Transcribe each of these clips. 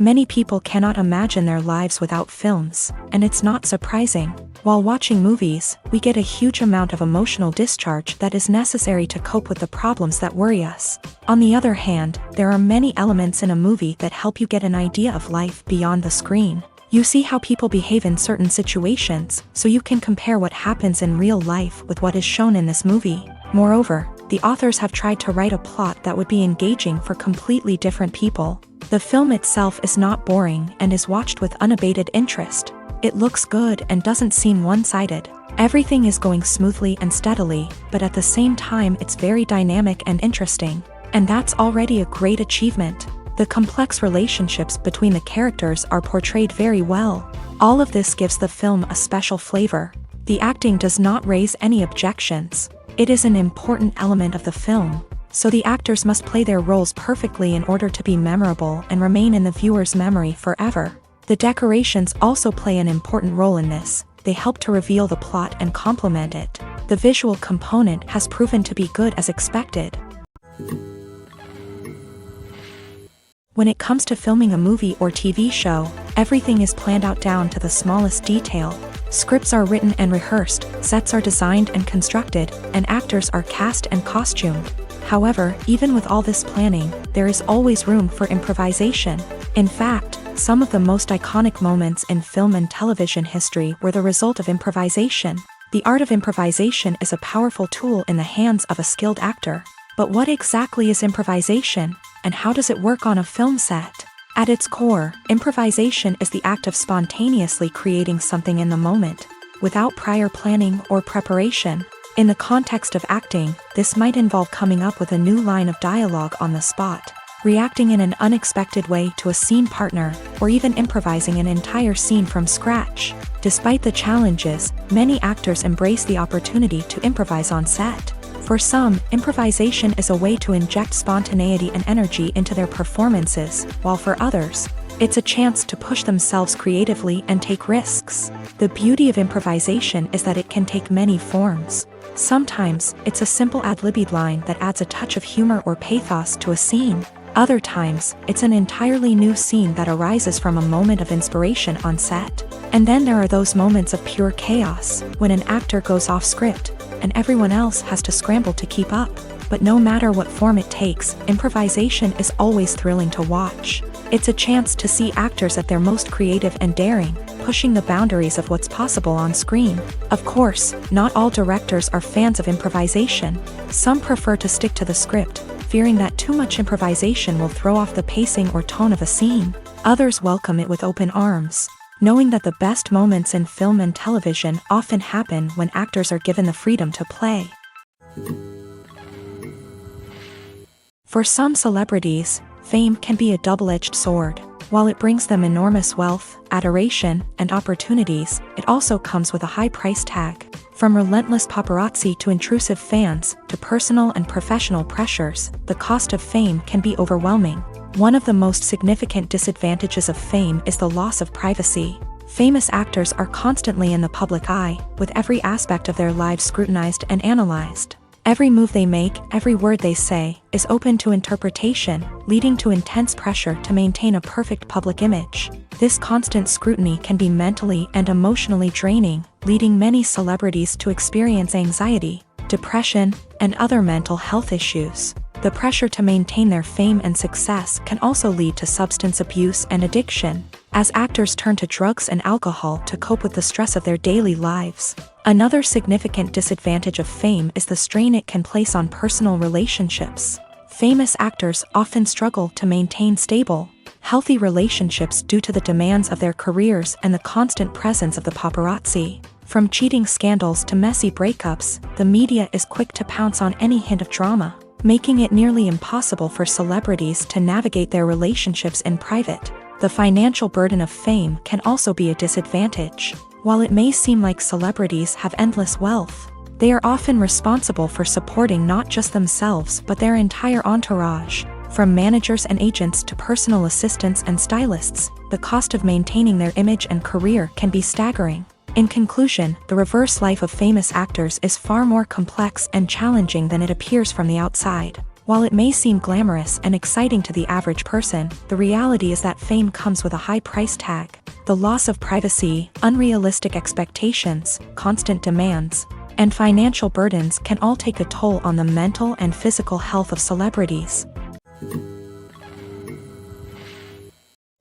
Many people cannot imagine their lives without films, and it's not surprising. While watching movies, we get a huge amount of emotional discharge that is necessary to cope with the problems that worry us. On the other hand, there are many elements in a movie that help you get an idea of life beyond the screen. You see how people behave in certain situations, so you can compare what happens in real life with what is shown in this movie. Moreover, the authors have tried to write a plot that would be engaging for completely different people. The film itself is not boring and is watched with unabated interest. It looks good and doesn't seem one-sided. Everything is going smoothly and steadily, but at the same time it's very dynamic and interesting. And that's already a great achievement. The complex relationships between the characters are portrayed very well. All of this gives the film a special flavor. The acting does not raise any objections. It is an important element of the film, so the actors must play their roles perfectly in order to be memorable and remain in the viewer's memory forever. The decorations also play an important role in this. They help to reveal the plot and complement it. The visual component has proven to be good as expected. When it comes to filming a movie or TV show, everything is planned out down to the smallest detail. Scripts are written and rehearsed, sets are designed and constructed, and actors are cast and costumed. However, even with all this planning, there is always room for improvisation. In fact, some of the most iconic moments in film and television history were the result of improvisation. The art of improvisation is a powerful tool in the hands of a skilled actor. But what exactly is improvisation, and how does it work on a film set? At its core, improvisation is the act of spontaneously creating something in the moment, without prior planning or preparation. In the context of acting, this might involve coming up with a new line of dialogue on the spot, reacting in an unexpected way to a scene partner, or even improvising an entire scene from scratch. Despite the challenges, many actors embrace the opportunity to improvise on set. For some, improvisation is a way to inject spontaneity and energy into their performances, while for others, it's a chance to push themselves creatively and take risks. The beauty of improvisation is that it can take many forms. Sometimes, it's a simple ad-libbed line that adds a touch of humor or pathos to a scene. Other times, it's an entirely new scene that arises from a moment of inspiration on set. And then there are those moments of pure chaos, when an actor goes off script, and everyone else has to scramble to keep up. But no matter what form it takes, improvisation is always thrilling to watch. It's a chance to see actors at their most creative and daring, pushing the boundaries of what's possible on screen. Of course, not all directors are fans of improvisation. Some prefer to stick to the script, fearing that too much improvisation will throw off the pacing or tone of a scene. Others welcome it with open arms, knowing that the best moments in film and television often happen when actors are given the freedom to play. For some celebrities, fame can be a double-edged sword. While it brings them enormous wealth, adoration, and opportunities, it also comes with a high price tag. From relentless paparazzi to intrusive fans, to personal and professional pressures, the cost of fame can be overwhelming. One of the most significant disadvantages of fame is the loss of privacy. Famous actors are constantly in the public eye, with every aspect of their lives scrutinized and analyzed. Every move they make, every word they say, is open to interpretation, leading to intense pressure to maintain a perfect public image. This constant scrutiny can be mentally and emotionally draining, leading many celebrities to experience anxiety, depression, and other mental health issues. The pressure to maintain their fame and success can also lead to substance abuse and addiction, as actors turn to drugs and alcohol to cope with the stress of their daily lives. Another significant disadvantage of fame is the strain it can place on personal relationships. Famous actors often struggle to maintain stable, healthy relationships due to the demands of their careers and the constant presence of the paparazzi. From cheating scandals to messy breakups, the media is quick to pounce on any hint of drama, making it nearly impossible for celebrities to navigate their relationships in private. The financial burden of fame can also be a disadvantage. While it may seem like celebrities have endless wealth, they are often responsible for supporting not just themselves but their entire entourage. From managers and agents to personal assistants and stylists, the cost of maintaining their image and career can be staggering. In conclusion, the reverse life of famous actors is far more complex and challenging than it appears from the outside. While it may seem glamorous and exciting to the average person, the reality is that fame comes with a high price tag. The loss of privacy, unrealistic expectations, constant demands, and financial burdens can all take a toll on the mental and physical health of celebrities.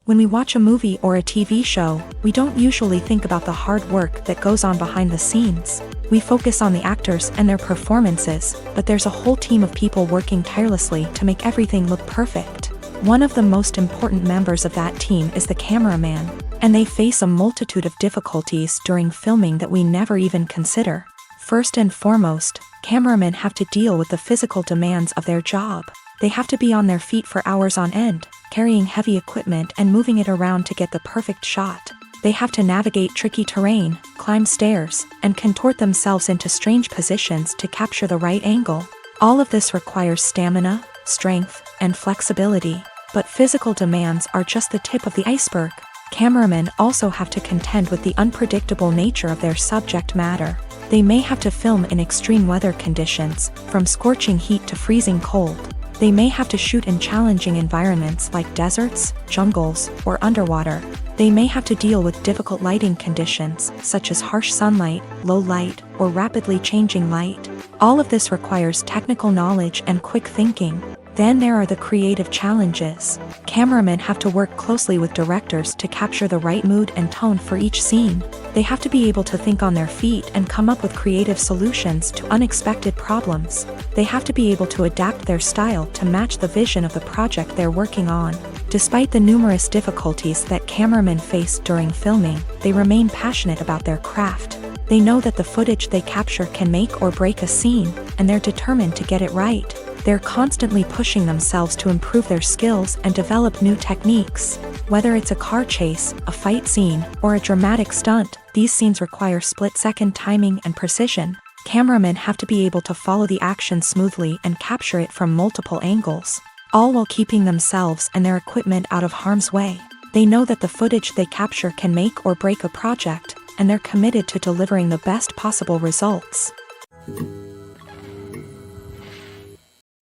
When we watch a movie or a TV show, we don't usually think about the hard work that goes on behind the scenes. We focus on the actors and their performances, but there's a whole team of people working tirelessly to make everything look perfect. One of the most important members of that team is the cameraman, and they face a multitude of difficulties during filming that we never even consider. First and foremost, cameramen have to deal with the physical demands of their job. They have to be on their feet for hours on end, carrying heavy equipment and moving it around to get the perfect shot. They have to navigate tricky terrain, climb stairs, and contort themselves into strange positions to capture the right angle. All of this requires stamina, strength, and flexibility. But physical demands are just the tip of the iceberg. Cameramen also have to contend with the unpredictable nature of their subject matter. They may have to film in extreme weather conditions, from scorching heat to freezing cold. They may have to shoot in challenging environments like deserts, jungles, or underwater. They may have to deal with difficult lighting conditions, such as harsh sunlight, low light, or rapidly changing light. All of this requires technical knowledge and quick thinking. Then there are the creative challenges. Cameramen have to work closely with directors to capture the right mood and tone for each scene. They have to be able to think on their feet and come up with creative solutions to unexpected problems. They have to be able to adapt their style to match the vision of the project they're working on. Despite the numerous difficulties that cameramen face during filming, they remain passionate about their craft. They know that the footage they capture can make or break a scene, and they're determined to get it right. They're constantly pushing themselves to improve their skills and develop new techniques. Whether it's a car chase, a fight scene, or a dramatic stunt, these scenes require split-second timing and precision. Cameramen have to be able to follow the action smoothly and capture it from multiple angles, all while keeping themselves and their equipment out of harm's way. They know that the footage they capture can make or break a project, and they're committed to delivering the best possible results.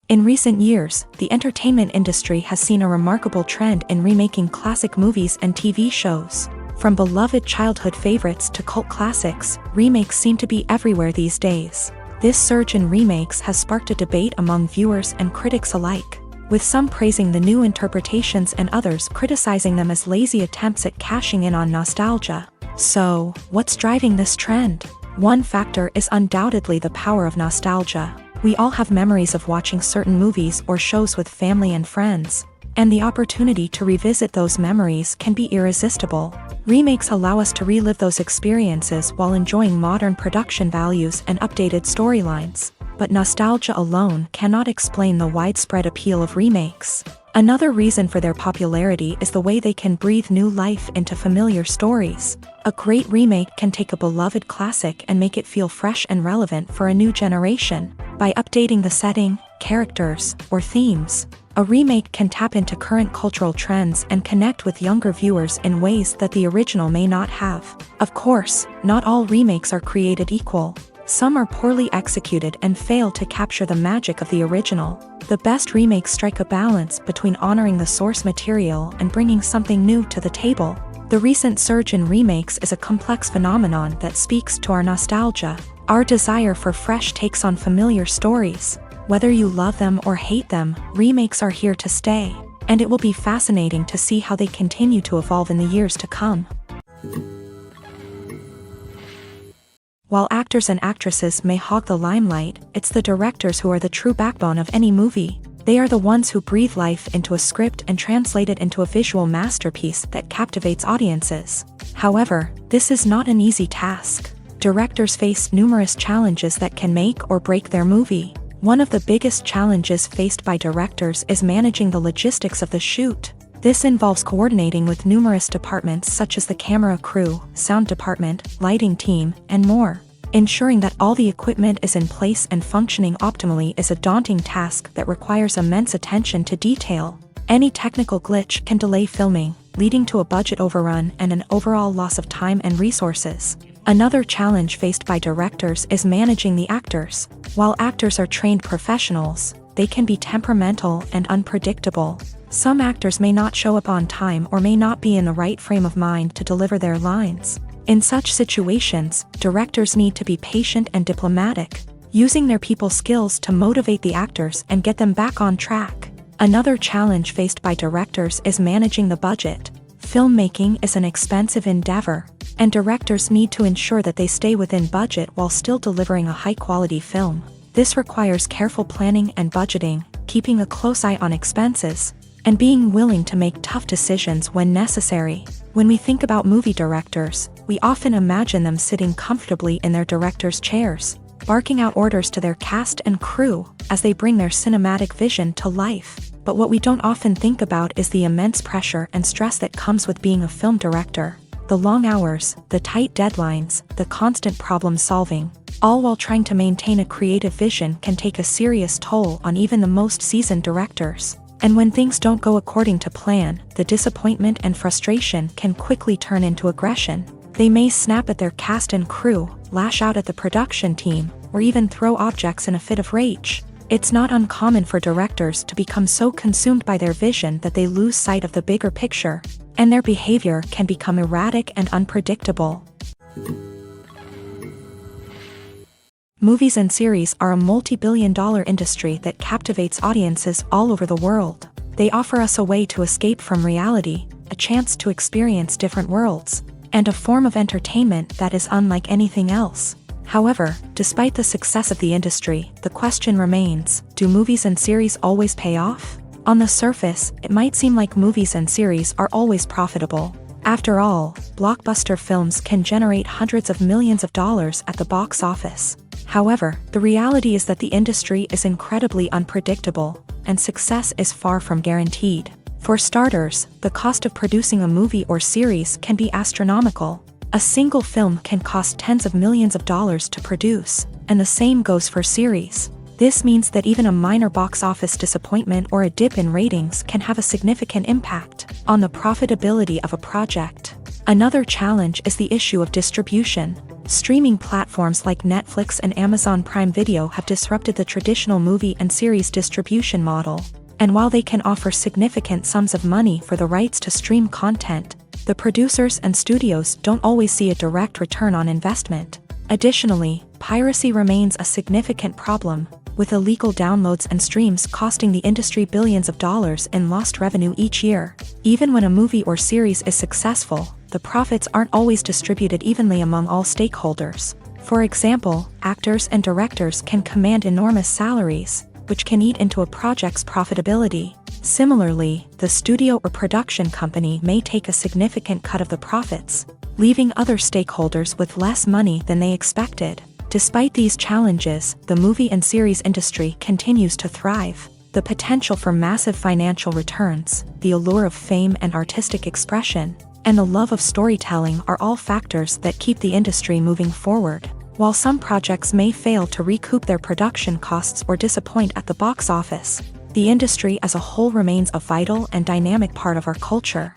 In recent years, the entertainment industry has seen a remarkable trend in remaking classic movies and TV shows. From beloved childhood favorites to cult classics, remakes seem to be everywhere these days. This surge in remakes has sparked a debate among viewers and critics alike, with some praising the new interpretations and others criticizing them as lazy attempts at cashing in on nostalgia. So, what's driving this trend? One factor is undoubtedly the power of nostalgia. We all have memories of watching certain movies or shows with family and friends, and the opportunity to revisit those memories can be irresistible. Remakes allow us to relive those experiences while enjoying modern production values and updated storylines. But nostalgia alone cannot explain the widespread appeal of remakes. Another reason for their popularity is the way they can breathe new life into familiar stories. A great remake can take a beloved classic and make it feel fresh and relevant for a new generation. By updating the setting, characters, or themes, a remake can tap into current cultural trends and connect with younger viewers in ways that the original may not have. Of course, not all remakes are created equal. Some are poorly executed and fail to capture the magic of the original. The best remakes strike a balance between honoring the source material and bringing something new to the table. The recent surge in remakes is a complex phenomenon that speaks to our nostalgia, our desire for fresh takes on familiar stories. Whether you love them or hate them, remakes are here to stay, and it will be fascinating to see how they continue to evolve in the years to come. While actors and actresses may hog the limelight, it's the directors who are the true backbone of any movie. They are the ones who breathe life into a script and translate it into a visual masterpiece that captivates audiences. However, this is not an easy task. Directors face numerous challenges that can make or break their movie. One of the biggest challenges faced by directors is managing the logistics of the shoot. This involves coordinating with numerous departments such as the camera crew, sound department, lighting team, and more. Ensuring that all the equipment is in place and functioning optimally is a daunting task that requires immense attention to detail. Any technical glitch can delay filming, leading to a budget overrun and an overall loss of time and resources. Another challenge faced by directors is managing the actors. While actors are trained professionals, they can be temperamental and unpredictable. Some actors may not show up on time or may not be in the right frame of mind to deliver their lines. In such situations, directors need to be patient and diplomatic, using their people skills to motivate the actors and get them back on track. Another challenge faced by directors is managing the budget. Filmmaking is an expensive endeavor, and directors need to ensure that they stay within budget while still delivering a high-quality film. This requires careful planning and budgeting, keeping a close eye on expenses, and being willing to make tough decisions when necessary. When we think about movie directors, we often imagine them sitting comfortably in their director's chairs, barking out orders to their cast and crew as they bring their cinematic vision to life. But what we don't often think about is the immense pressure and stress that comes with being a film director. The long hours, the tight deadlines, the constant problem solving, all while trying to maintain a creative vision can take a serious toll on even the most seasoned directors. And when things don't go according to plan, the disappointment and frustration can quickly turn into aggression. They may snap at their cast and crew, lash out at the production team, or even throw objects in a fit of rage. It's not uncommon for directors to become so consumed by their vision that they lose sight of the bigger picture, and their behavior can become erratic and unpredictable. Movies and series are a multi-billion-dollar industry that captivates audiences all over the world. They offer us a way to escape from reality, a chance to experience different worlds, and a form of entertainment that is unlike anything else. However, despite the success of the industry, the question remains, do movies and series always pay off? On the surface, it might seem like movies and series are always profitable. After all, blockbuster films can generate hundreds of millions of dollars at the box office. However, the reality is that the industry is incredibly unpredictable, and success is far from guaranteed. For starters, the cost of producing a movie or series can be astronomical. A single film can cost tens of millions of dollars to produce, and the same goes for series. This means that even a minor box office disappointment or a dip in ratings can have a significant impact on the profitability of a project. Another challenge is the issue of distribution. Streaming platforms like Netflix and Amazon Prime Video have disrupted the traditional movie and series distribution model. And while they can offer significant sums of money for the rights to stream content, the producers and studios don't always see a direct return on investment. Additionally, piracy remains a significant problem, with illegal downloads and streams costing the industry billions of dollars in lost revenue each year. Even when a movie or series is successful, the profits aren't always distributed evenly among all stakeholders. For example, actors and directors can command enormous salaries, which can eat into a project's profitability. Similarly, the studio or production company may take a significant cut of the profits, leaving other stakeholders with less money than they expected. Despite these challenges, the movie and series industry continues to thrive. The potential for massive financial returns, the allure of fame and artistic expression, and the love of storytelling are all factors that keep the industry moving forward. While some projects may fail to recoup their production costs or disappoint at the box office, the industry as a whole remains a vital and dynamic part of our culture.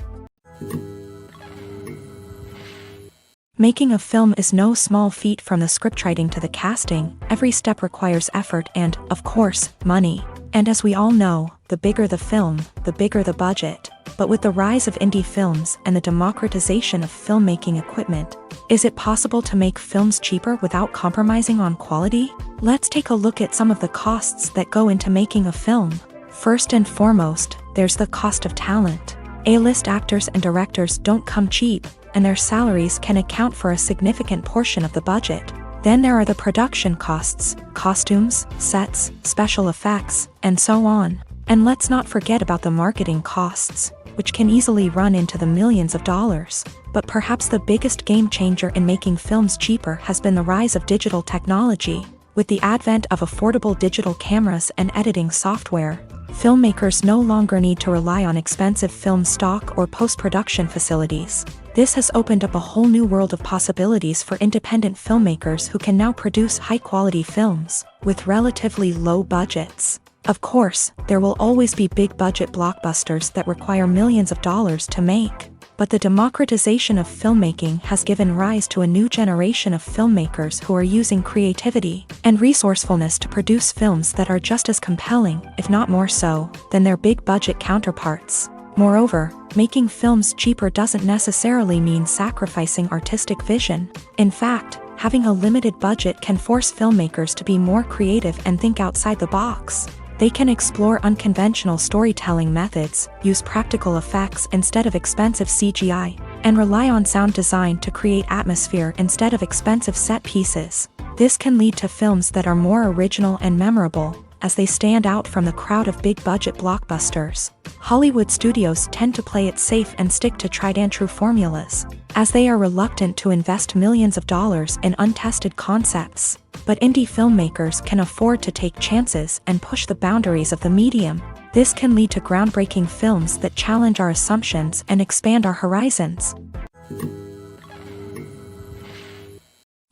Making a film is no small feat. From the scriptwriting to the casting, every step requires effort and, of course, money. And as we all know, the bigger the film, the bigger the budget. But with the rise of indie films and the democratization of filmmaking equipment, is it possible to make films cheaper without compromising on quality? Let's take a look at some of the costs that go into making a film. First and foremost, there's the cost of talent. A-list actors and directors don't come cheap, and their salaries can account for a significant portion of the budget. Then there are the production costs, costumes, sets, special effects, and so on. And let's not forget about the marketing costs, which can easily run into the millions of dollars. But perhaps the biggest game changer in making films cheaper has been the rise of digital technology. With the advent of affordable digital cameras and editing software, filmmakers no longer need to rely on expensive film stock or post-production facilities. This has opened up a whole new world of possibilities for independent filmmakers who can now produce high-quality films with relatively low budgets. Of course, there will always be big-budget blockbusters that require millions of dollars to make. But the democratization of filmmaking has given rise to a new generation of filmmakers who are using creativity and resourcefulness to produce films that are just as compelling, if not more so, than their big-budget counterparts. Moreover, making films cheaper doesn't necessarily mean sacrificing artistic vision. In fact, having a limited budget can force filmmakers to be more creative and think outside the box. They can explore unconventional storytelling methods, use practical effects instead of expensive CGI, and rely on sound design to create atmosphere instead of expensive set pieces. This can lead to films that are more original and memorable, as they stand out from the crowd of big-budget blockbusters. Hollywood studios tend to play it safe and stick to tried-and-true formulas, as they are reluctant to invest millions of dollars in untested concepts. But indie filmmakers can afford to take chances and push the boundaries of the medium. This can lead to groundbreaking films that challenge our assumptions and expand our horizons.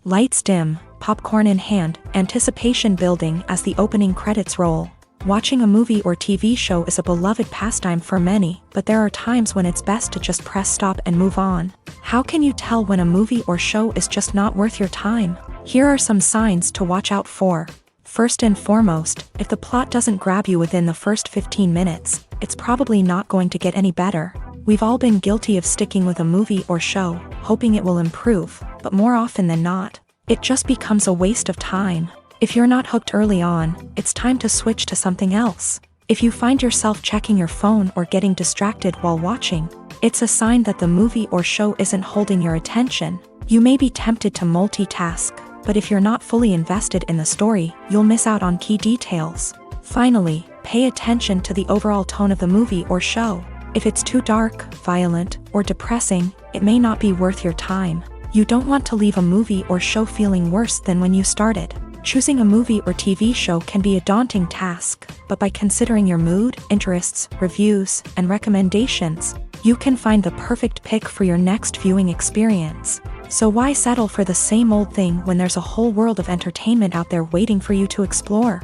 Lights dim, popcorn in hand, anticipation building as the opening credits roll. Watching a movie or TV show is a beloved pastime for many, but there are times when it's best to just press stop and move on. How can you tell when a movie or show is just not worth your time? Here are some signs to watch out for. First and foremost, if the plot doesn't grab you within the first 15 minutes, it's probably not going to get any better. We've all been guilty of sticking with a movie or show, hoping it will improve, but more often than not, it just becomes a waste of time. If you're not hooked early on, it's time to switch to something else. If you find yourself checking your phone or getting distracted while watching, it's a sign that the movie or show isn't holding your attention. You may be tempted to multitask, but if you're not fully invested in the story, you'll miss out on key details. Finally, pay attention to the overall tone of the movie or show. If it's too dark, violent, or depressing, it may not be worth your time. You don't want to leave a movie or show feeling worse than when you started. Choosing a movie or TV show can be a daunting task, but by considering your mood, interests, reviews, and recommendations, you can find the perfect pick for your next viewing experience. So why settle for the same old thing when there's a whole world of entertainment out there waiting for you to explore?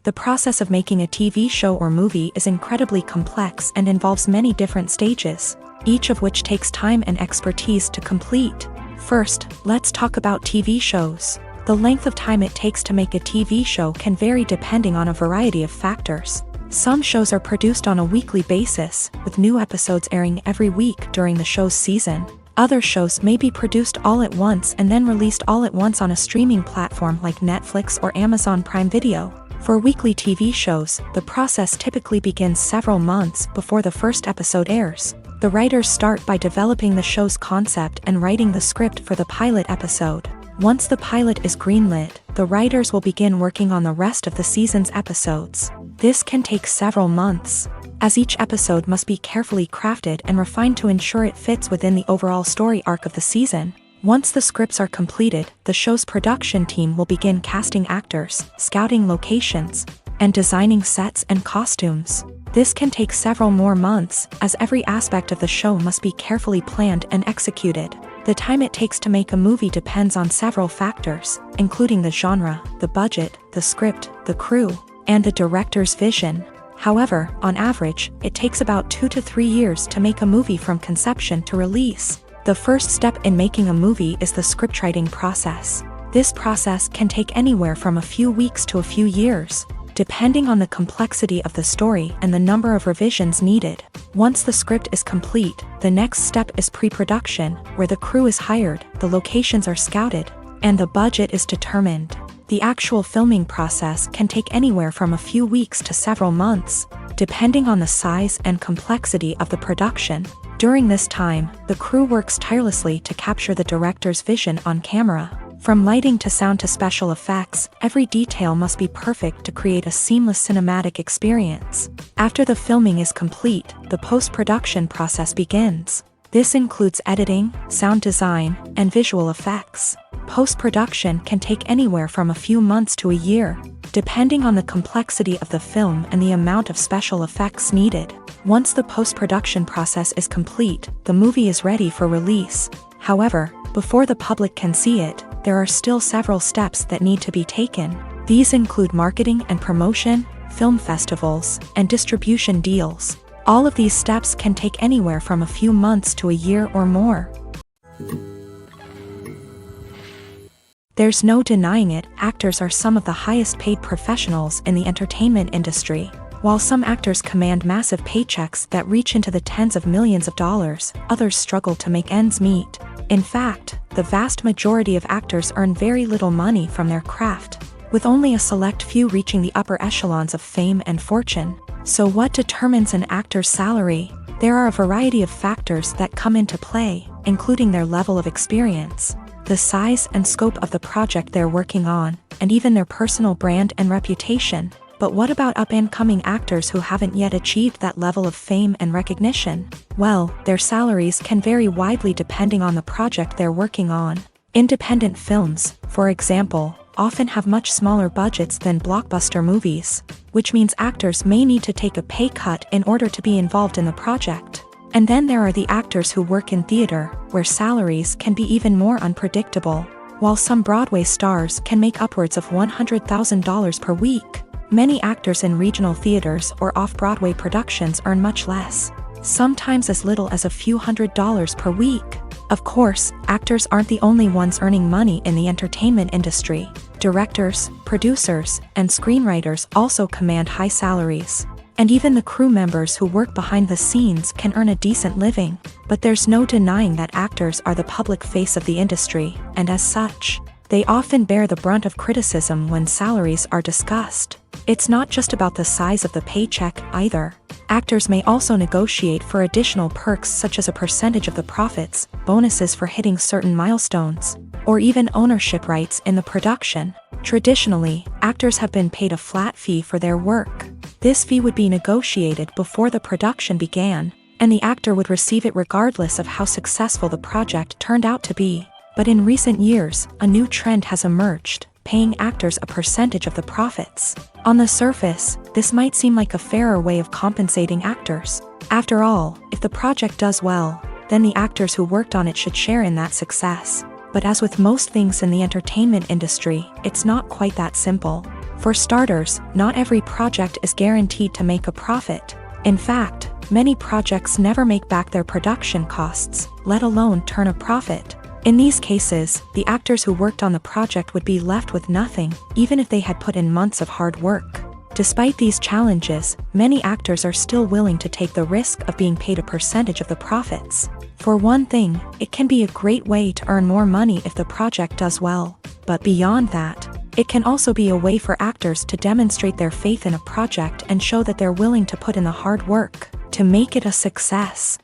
The process of making a TV show or movie is incredibly complex and involves many different stages, each of which takes time and expertise to complete. First, let's talk about TV shows. The length of time it takes to make a TV show can vary depending on a variety of factors. Some shows are produced on a weekly basis, with new episodes airing every week during the show's season. Other shows may be produced all at once and then released all at once on a streaming platform like Netflix or Amazon Prime Video. For weekly TV shows, the process typically begins several months before the first episode airs. The writers start by developing the show's concept and writing the script for the pilot episode. Once the pilot is greenlit, the writers will begin working on the rest of the season's episodes. This can take several months, as each episode must be carefully crafted and refined to ensure it fits within the overall story arc of the season. Once the scripts are completed, the show's production team will begin casting actors, scouting locations, and designing sets and costumes. This can take several more months, as every aspect of the show must be carefully planned and executed. The time it takes to make a movie depends on several factors, including the genre, the budget, the script, the crew, and the director's vision. However, on average, it takes about 2 to 3 years to make a movie from conception to release. The first step in making a movie is the scriptwriting process. This process can take anywhere from a few weeks to a few years, depending on the complexity of the story and the number of revisions needed. Once the script is complete, the next step is pre-production, where the crew is hired, the locations are scouted, and the budget is determined. The actual filming process can take anywhere from a few weeks to several months, depending on the size and complexity of the production. During this time, the crew works tirelessly to capture the director's vision on camera. From lighting to sound to special effects, every detail must be perfect to create a seamless cinematic experience. After the filming is complete, the post-production process begins. This includes editing, sound design, and visual effects. Post-production can take anywhere from a few months to a year, depending on the complexity of the film and the amount of special effects needed. Once the post-production process is complete, the movie is ready for release. However, before the public can see it, there are still several steps that need to be taken. These include marketing and promotion, film festivals, and distribution deals. All of these steps can take anywhere from a few months to a year or more. There's no denying it, actors are some of the highest paid professionals in the entertainment industry. While some actors command massive paychecks that reach into the tens of millions of dollars, others struggle to make ends meet. In fact, the vast majority of actors earn very little money from their craft, with only a select few reaching the upper echelons of fame and fortune. So what determines an actor's salary? There are a variety of factors that come into play, including their level of experience, the size and scope of the project they're working on, and even their personal brand and reputation. But what about up-and-coming actors who haven't yet achieved that level of fame and recognition? Well, their salaries can vary widely depending on the project they're working on. Independent films, for example, often have much smaller budgets than blockbuster movies, which means actors may need to take a pay cut in order to be involved in the project. And then there are the actors who work in theater, where salaries can be even more unpredictable. While some Broadway stars can make upwards of $100,000 per week, many actors in regional theaters or off-Broadway productions earn much less, sometimes as little as a few $100s per week. Of course, actors aren't the only ones earning money in the entertainment industry. Directors, producers, and screenwriters also command high salaries. And even the crew members who work behind the scenes can earn a decent living. But there's no denying that actors are the public face of the industry, and as such, they often bear the brunt of criticism when salaries are discussed. It's not just about the size of the paycheck, either. Actors may also negotiate for additional perks such as a percentage of the profits, bonuses for hitting certain milestones, or even ownership rights in the production. Traditionally, actors have been paid a flat fee for their work. This fee would be negotiated before the production began, and the actor would receive it regardless of how successful the project turned out to be. But in recent years, a new trend has emerged, paying actors a percentage of the profits. On the surface, this might seem like a fairer way of compensating actors. After all, if the project does well, then the actors who worked on it should share in that success. But as with most things in the entertainment industry, it's not quite that simple. For starters, not every project is guaranteed to make a profit. In fact, many projects never make back their production costs, let alone turn a profit. In these cases, the actors who worked on the project would be left with nothing, even if they had put in months of hard work. Despite these challenges, many actors are still willing to take the risk of being paid a percentage of the profits. For one thing, it can be a great way to earn more money if the project does well. But beyond that, it can also be a way for actors to demonstrate their faith in a project and show that they're willing to put in the hard work to make it a success.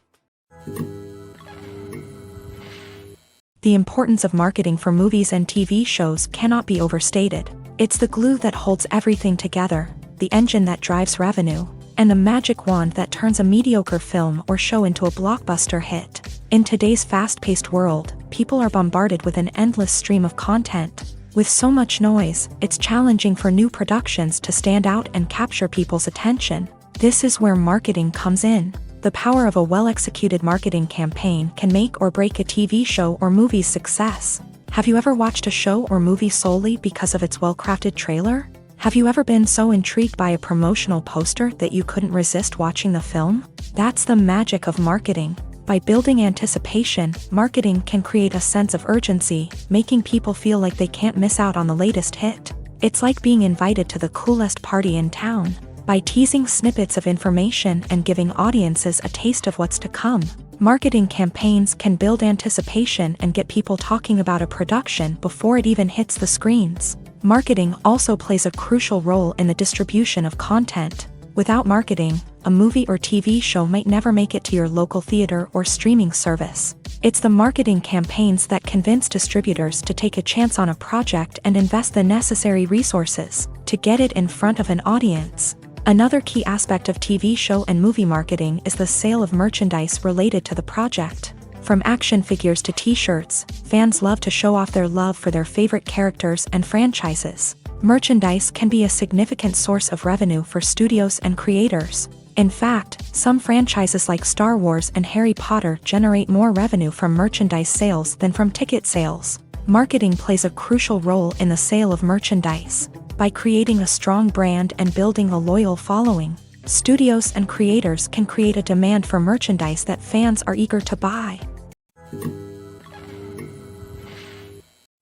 The importance of marketing for movies and TV shows cannot be overstated. It's the glue that holds everything together, the engine that drives revenue, and the magic wand that turns a mediocre film or show into a blockbuster hit. In today's fast-paced world, people are bombarded with an endless stream of content. With so much noise, it's challenging for new productions to stand out and capture people's attention. This is where marketing comes in. The power of a well-executed marketing campaign can make or break a TV show or movie's success. Have you ever watched a show or movie solely because of its well-crafted trailer? Have you ever been so intrigued by a promotional poster that you couldn't resist watching the film? That's the magic of marketing. By building anticipation, marketing can create a sense of urgency, making people feel like they can't miss out on the latest hit. It's like being invited to the coolest party in town. By teasing snippets of information and giving audiences a taste of what's to come, marketing campaigns can build anticipation and get people talking about a production before it even hits the screens. Marketing also plays a crucial role in the distribution of content. Without marketing, a movie or TV show might never make it to your local theater or streaming service. It's the marketing campaigns that convince distributors to take a chance on a project and invest the necessary resources to get it in front of an audience. Another key aspect of TV show and movie marketing is the sale of merchandise related to the project. From action figures to t-shirts, fans love to show off their love for their favorite characters and franchises. Merchandise can be a significant source of revenue for studios and creators. In fact, some franchises like Star Wars and Harry Potter generate more revenue from merchandise sales than from ticket sales. Marketing plays a crucial role in the sale of merchandise. By creating a strong brand and building a loyal following, Studios and creators can create a demand for merchandise that fans are eager to buy.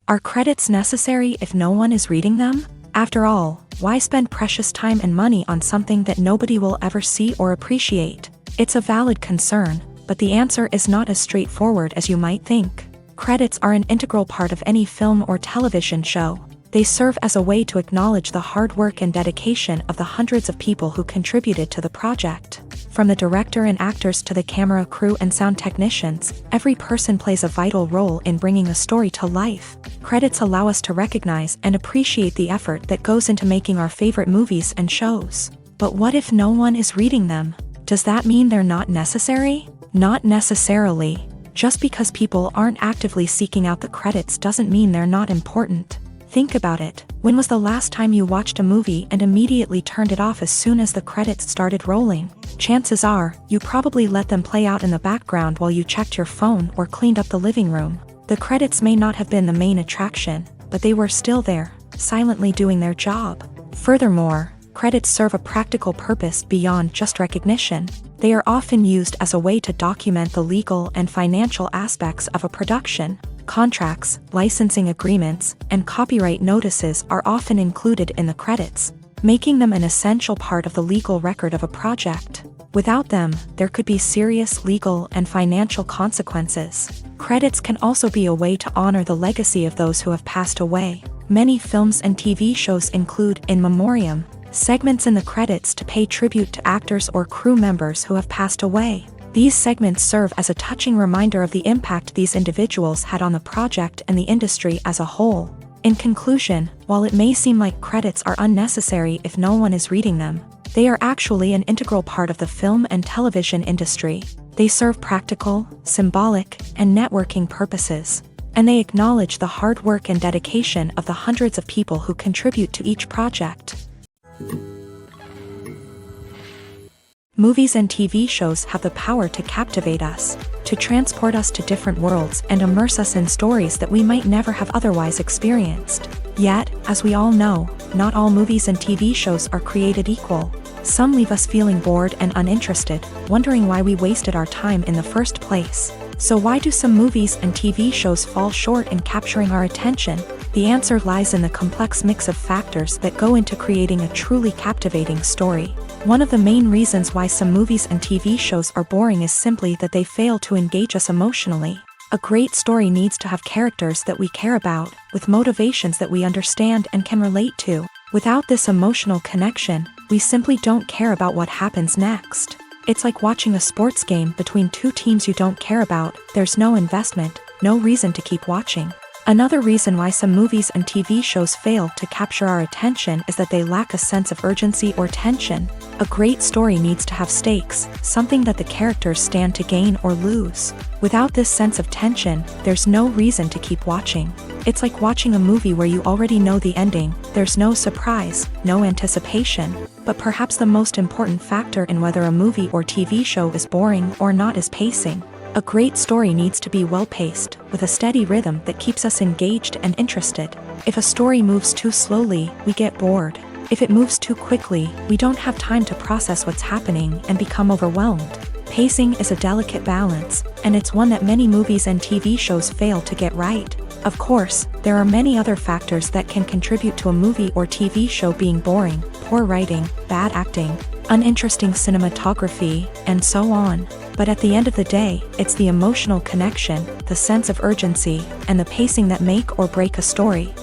Are credits necessary if no one is reading them? After all, why spend precious time and money on something that nobody will ever see or appreciate? It's a valid concern, but the answer is not as straightforward as you might think. Credits are an integral part of any film or television show. They serve as a way to acknowledge the hard work and dedication of the hundreds of people who contributed to the project. From the director and actors to the camera crew and sound technicians, every person plays a vital role in bringing a story to life. Credits allow us to recognize and appreciate the effort that goes into making our favorite movies and shows. But what if no one is reading them? Does that mean they're not necessary? Not necessarily. Just because people aren't actively seeking out the credits doesn't mean they're not important. Think about it. When was the last time you watched a movie and immediately turned it off as soon as the credits started rolling? Chances are, you probably let them play out in the background while you checked your phone or cleaned up the living room. The credits may not have been the main attraction, but they were still there, silently doing their job. Furthermore, credits serve a practical purpose beyond just recognition. They are often used as a way to document the legal and financial aspects of a production. Contracts, licensing agreements, and copyright notices are often included in the credits, making them an essential part of the legal record of a project. Without them, there could be serious legal and financial consequences. Credits can also be a way to honor the legacy of those who have passed away. Many films and TV shows include in memoriam segments in the credits to pay tribute to actors or crew members who have passed away. These segments serve as a touching reminder of the impact these individuals had on the project and the industry as a whole. In conclusion, while it may seem like credits are unnecessary if no one is reading them, they are actually an integral part of the film and television industry. They serve practical, symbolic, and networking purposes, and they acknowledge the hard work and dedication of the hundreds of people who contribute to each project. Movies and TV shows have the power to captivate us, to transport us to different worlds and immerse us in stories that we might never have otherwise experienced. Yet, as we all know, not all movies and TV shows are created equal. Some leave us feeling bored and uninterested, wondering why we wasted our time in the first place. So why do some movies and TV shows fall short in capturing our attention? The answer lies in the complex mix of factors that go into creating a truly captivating story. One of the main reasons why some movies and TV shows are boring is simply that they fail to engage us emotionally. A great story needs to have characters that we care about, with motivations that we understand and can relate to. Without this emotional connection, we simply don't care about what happens next. It's like watching a sports game between two teams you don't care about. There's no investment, no reason to keep watching. Another reason why some movies and TV shows fail to capture our attention is that they lack a sense of urgency or tension. A great story needs to have stakes, something that the characters stand to gain or lose. Without this sense of tension, there's no reason to keep watching. It's like watching a movie where you already know the ending. There's no surprise, no anticipation. But perhaps the most important factor in whether a movie or TV show is boring or not is pacing. A great story needs to be well-paced, with a steady rhythm that keeps us engaged and interested. If a story moves too slowly, we get bored. If it moves too quickly, we don't have time to process what's happening and become overwhelmed. Pacing is a delicate balance, and it's one that many movies and TV shows fail to get right. Of course, there are many other factors that can contribute to a movie or TV show being boring: poor writing, bad acting, uninteresting cinematography, and so on. But at the end of the day, it's the emotional connection, the sense of urgency, and the pacing that make or break a story.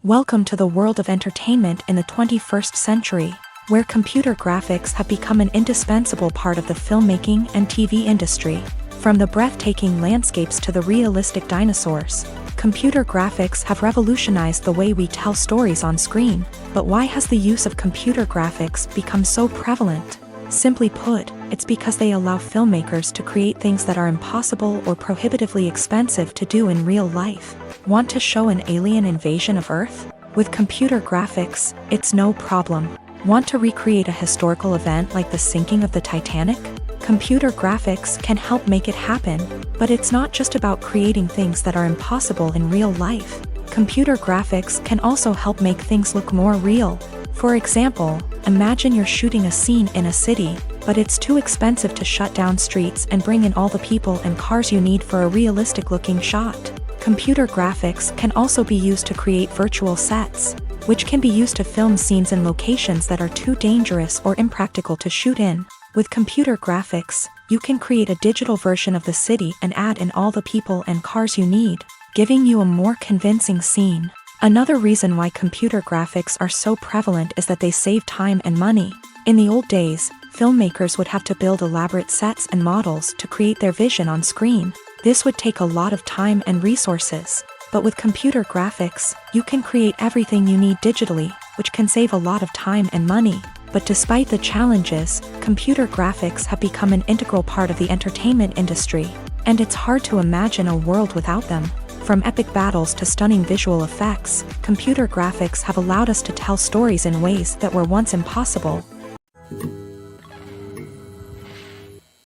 Welcome to the world of entertainment in the 21st century, where computer graphics have become an indispensable part of the filmmaking and TV industry. From the breathtaking landscapes to the realistic dinosaurs, computer graphics have revolutionized the way we tell stories on screen. But why has the use of computer graphics become so prevalent? Simply put, it's because they allow filmmakers to create things that are impossible or prohibitively expensive to do in real life. Want to show an alien invasion of Earth? With computer graphics, it's no problem. Want to recreate a historical event like the sinking of the Titanic? Computer graphics can help make it happen, but it's not just about creating things that are impossible in real life. Computer graphics can also help make things look more real. For example, imagine you're shooting a scene in a city, but it's too expensive to shut down streets and bring in all the people and cars you need for a realistic-looking shot. Computer graphics can also be used to create virtual sets, which can be used to film scenes in locations that are too dangerous or impractical to shoot in. With computer graphics, you can create a digital version of the city and add in all the people and cars you need, giving you a more convincing scene. Another reason why computer graphics are so prevalent is that they save time and money. In the old days, filmmakers would have to build elaborate sets and models to create their vision on screen. This would take a lot of time and resources. But with computer graphics, you can create everything you need digitally, which can save a lot of time and money. But despite the challenges, computer graphics have become an integral part of the entertainment industry, and it's hard to imagine a world without them. From epic battles to stunning visual effects, computer graphics have allowed us to tell stories in ways that were once impossible.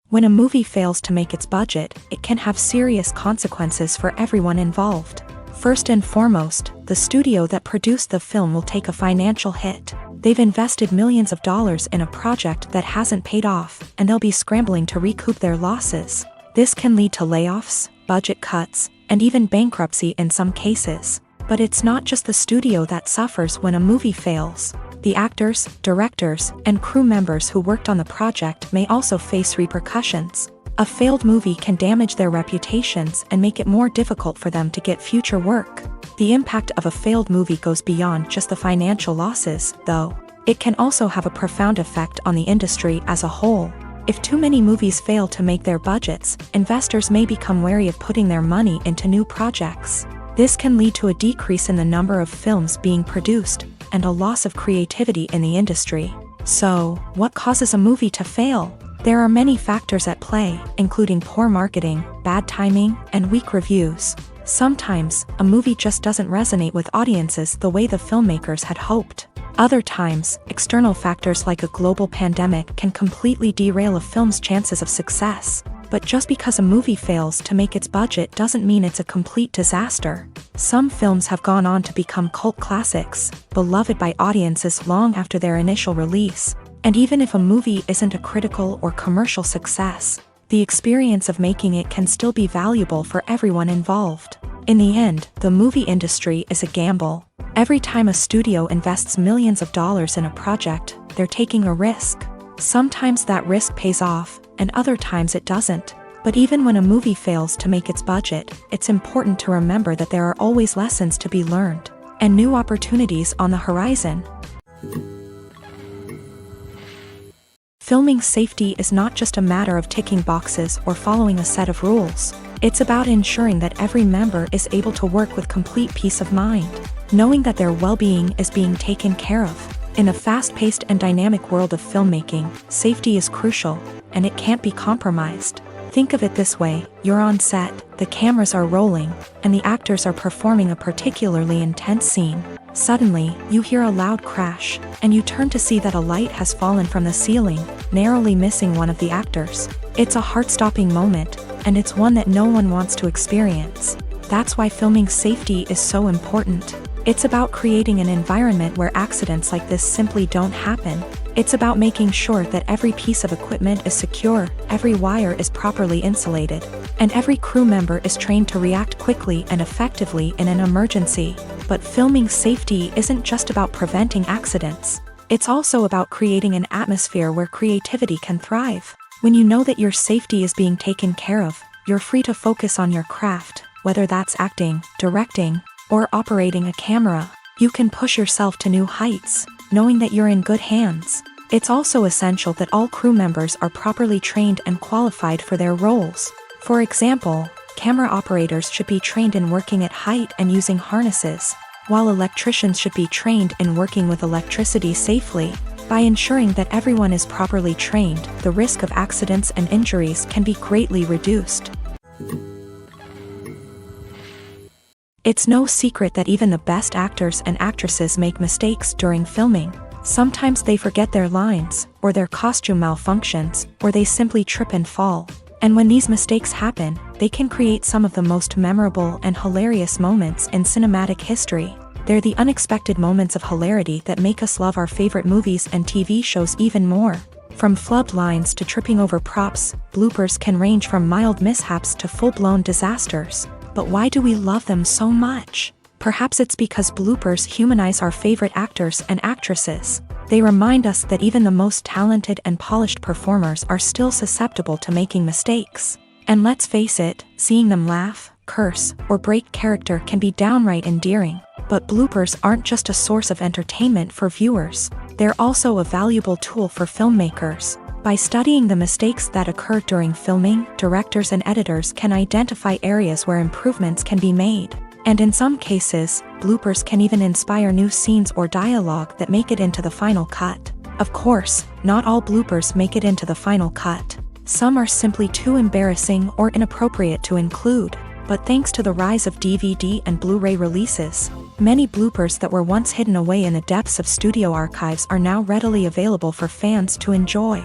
When a movie fails to make its budget, it can have serious consequences for everyone involved. First and foremost, the studio that produced the film will take a financial hit. They've invested millions of dollars in a project that hasn't paid off, and they'll be scrambling to recoup their losses. This can lead to layoffs, budget cuts, and even bankruptcy in some cases. But it's not just the studio that suffers when a movie fails. The actors, directors, and crew members who worked on the project may also face repercussions. A failed movie can damage their reputations and make it more difficult for them to get future work. The impact of a failed movie goes beyond just the financial losses, though. It can also have a profound effect on the industry as a whole. If too many movies fail to make their budgets, investors may become wary of putting their money into new projects. This can lead to a decrease in the number of films being produced, and a loss of creativity in the industry. So, what causes a movie to fail? There are many factors at play, including poor marketing, bad timing, and weak reviews. Sometimes, a movie just doesn't resonate with audiences the way the filmmakers had hoped. Other times, external factors like a global pandemic can completely derail a film's chances of success. But just because a movie fails to make its budget doesn't mean it's a complete disaster. Some films have gone on to become cult classics, beloved by audiences long after their initial release. And even if a movie isn't a critical or commercial success, the experience of making it can still be valuable for everyone involved. In the end, the movie industry is a gamble. Every time a studio invests millions of dollars in a project, they're taking a risk. Sometimes that risk pays off, and other times it doesn't. But even when a movie fails to make its budget, it's important to remember that there are always lessons to be learned, and new opportunities on the horizon. Filming safety is not just a matter of ticking boxes or following a set of rules. It's about ensuring that every member is able to work with complete peace of mind, knowing that their well-being is being taken care of. In a fast-paced and dynamic world of filmmaking, safety is crucial, and it can't be compromised. Think of it this way: you're on set, the cameras are rolling, and the actors are performing a particularly intense scene. Suddenly, you hear a loud crash, and you turn to see that a light has fallen from the ceiling, narrowly missing one of the actors. It's a heart-stopping moment, and it's one that no one wants to experience. That's why filming safety is so important. It's about creating an environment where accidents like this simply don't happen. It's about making sure that every piece of equipment is secure, every wire is properly insulated, and every crew member is trained to react quickly and effectively in an emergency. But filming safety isn't just about preventing accidents. It's also about creating an atmosphere where creativity can thrive. When you know that your safety is being taken care of, you're free to focus on your craft, whether that's acting, directing, or operating a camera. You can push yourself to new heights, knowing that you're in good hands. It's also essential that all crew members are properly trained and qualified for their roles. For example, camera operators should be trained in working at height and using harnesses, while electricians should be trained in working with electricity safely. By ensuring that everyone is properly trained, the risk of accidents and injuries can be greatly reduced. It's no secret that even the best actors and actresses make mistakes during filming. Sometimes they forget their lines, or their costume malfunctions, or they simply trip and fall. And when these mistakes happen, they can create some of the most memorable and hilarious moments in cinematic history. They're the unexpected moments of hilarity that make us love our favorite movies and TV shows even more. From flubbed lines to tripping over props, bloopers can range from mild mishaps to full-blown disasters. But why do we love them so much? Perhaps it's because bloopers humanize our favorite actors and actresses. They remind us that even the most talented and polished performers are still susceptible to making mistakes. And let's face it, seeing them laugh, curse, or break character can be downright endearing. But bloopers aren't just a source of entertainment for viewers. They're also a valuable tool for filmmakers. By studying the mistakes that occur during filming, directors and editors can identify areas where improvements can be made. And in some cases, bloopers can even inspire new scenes or dialogue that make it into the final cut. Of course, not all bloopers make it into the final cut. Some are simply too embarrassing or inappropriate to include. But thanks to the rise of DVD and Blu-ray releases, many bloopers that were once hidden away in the depths of studio archives are now readily available for fans to enjoy.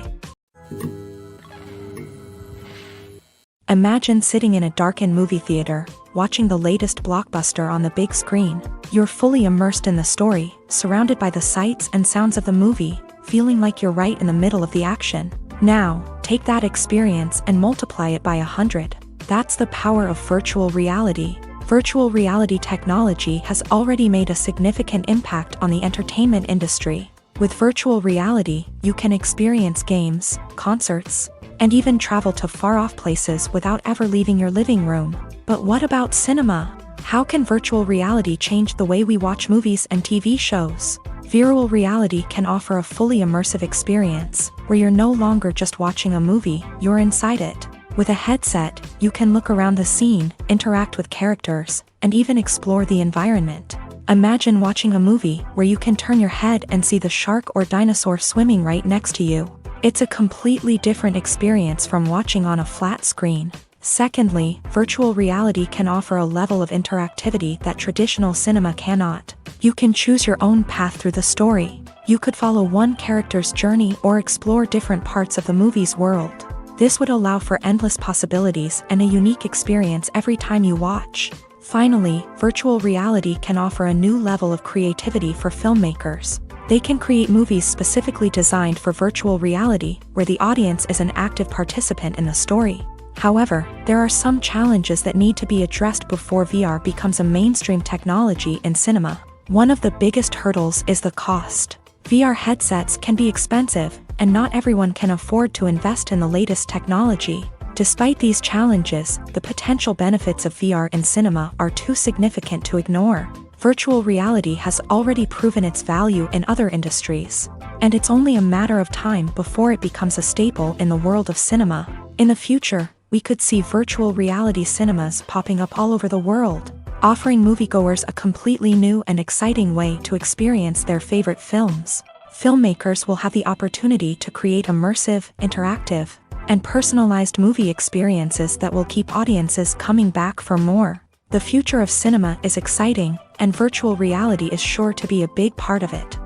Imagine sitting in a darkened movie theater, watching the latest blockbuster on the big screen. You're fully immersed in the story, surrounded by the sights and sounds of the movie, feeling like you're right in the middle of the action. Now, take that experience and multiply it by 100. That's the power of virtual reality. Virtual reality technology has already made a significant impact on the entertainment industry. With virtual reality, you can experience games, concerts, and even travel to far-off places without ever leaving your living room. But what about cinema? How can virtual reality change the way we watch movies and TV shows? Virtual reality can offer a fully immersive experience, where you're no longer just watching a movie, you're inside it. With a headset, you can look around the scene, interact with characters, and even explore the environment. Imagine watching a movie where you can turn your head and see the shark or dinosaur swimming right next to you. It's a completely different experience from watching on a flat screen. Secondly, virtual reality can offer a level of interactivity that traditional cinema cannot. You can choose your own path through the story. You could follow one character's journey or explore different parts of the movie's world. This would allow for endless possibilities and a unique experience every time you watch. Finally, virtual reality can offer a new level of creativity for filmmakers. They can create movies specifically designed for virtual reality, where the audience is an active participant in the story. However, there are some challenges that need to be addressed before VR becomes a mainstream technology in cinema. One of the biggest hurdles is the cost. VR headsets can be expensive, and not everyone can afford to invest in the latest technology. Despite these challenges, the potential benefits of VR in cinema are too significant to ignore. Virtual reality has already proven its value in other industries, and it's only a matter of time before it becomes a staple in the world of cinema. In the future, we could see virtual reality cinemas popping up all over the world, offering moviegoers a completely new and exciting way to experience their favorite films. Filmmakers will have the opportunity to create immersive, interactive, and personalized movie experiences that will keep audiences coming back for more. The future of cinema is exciting, and virtual reality is sure to be a big part of it.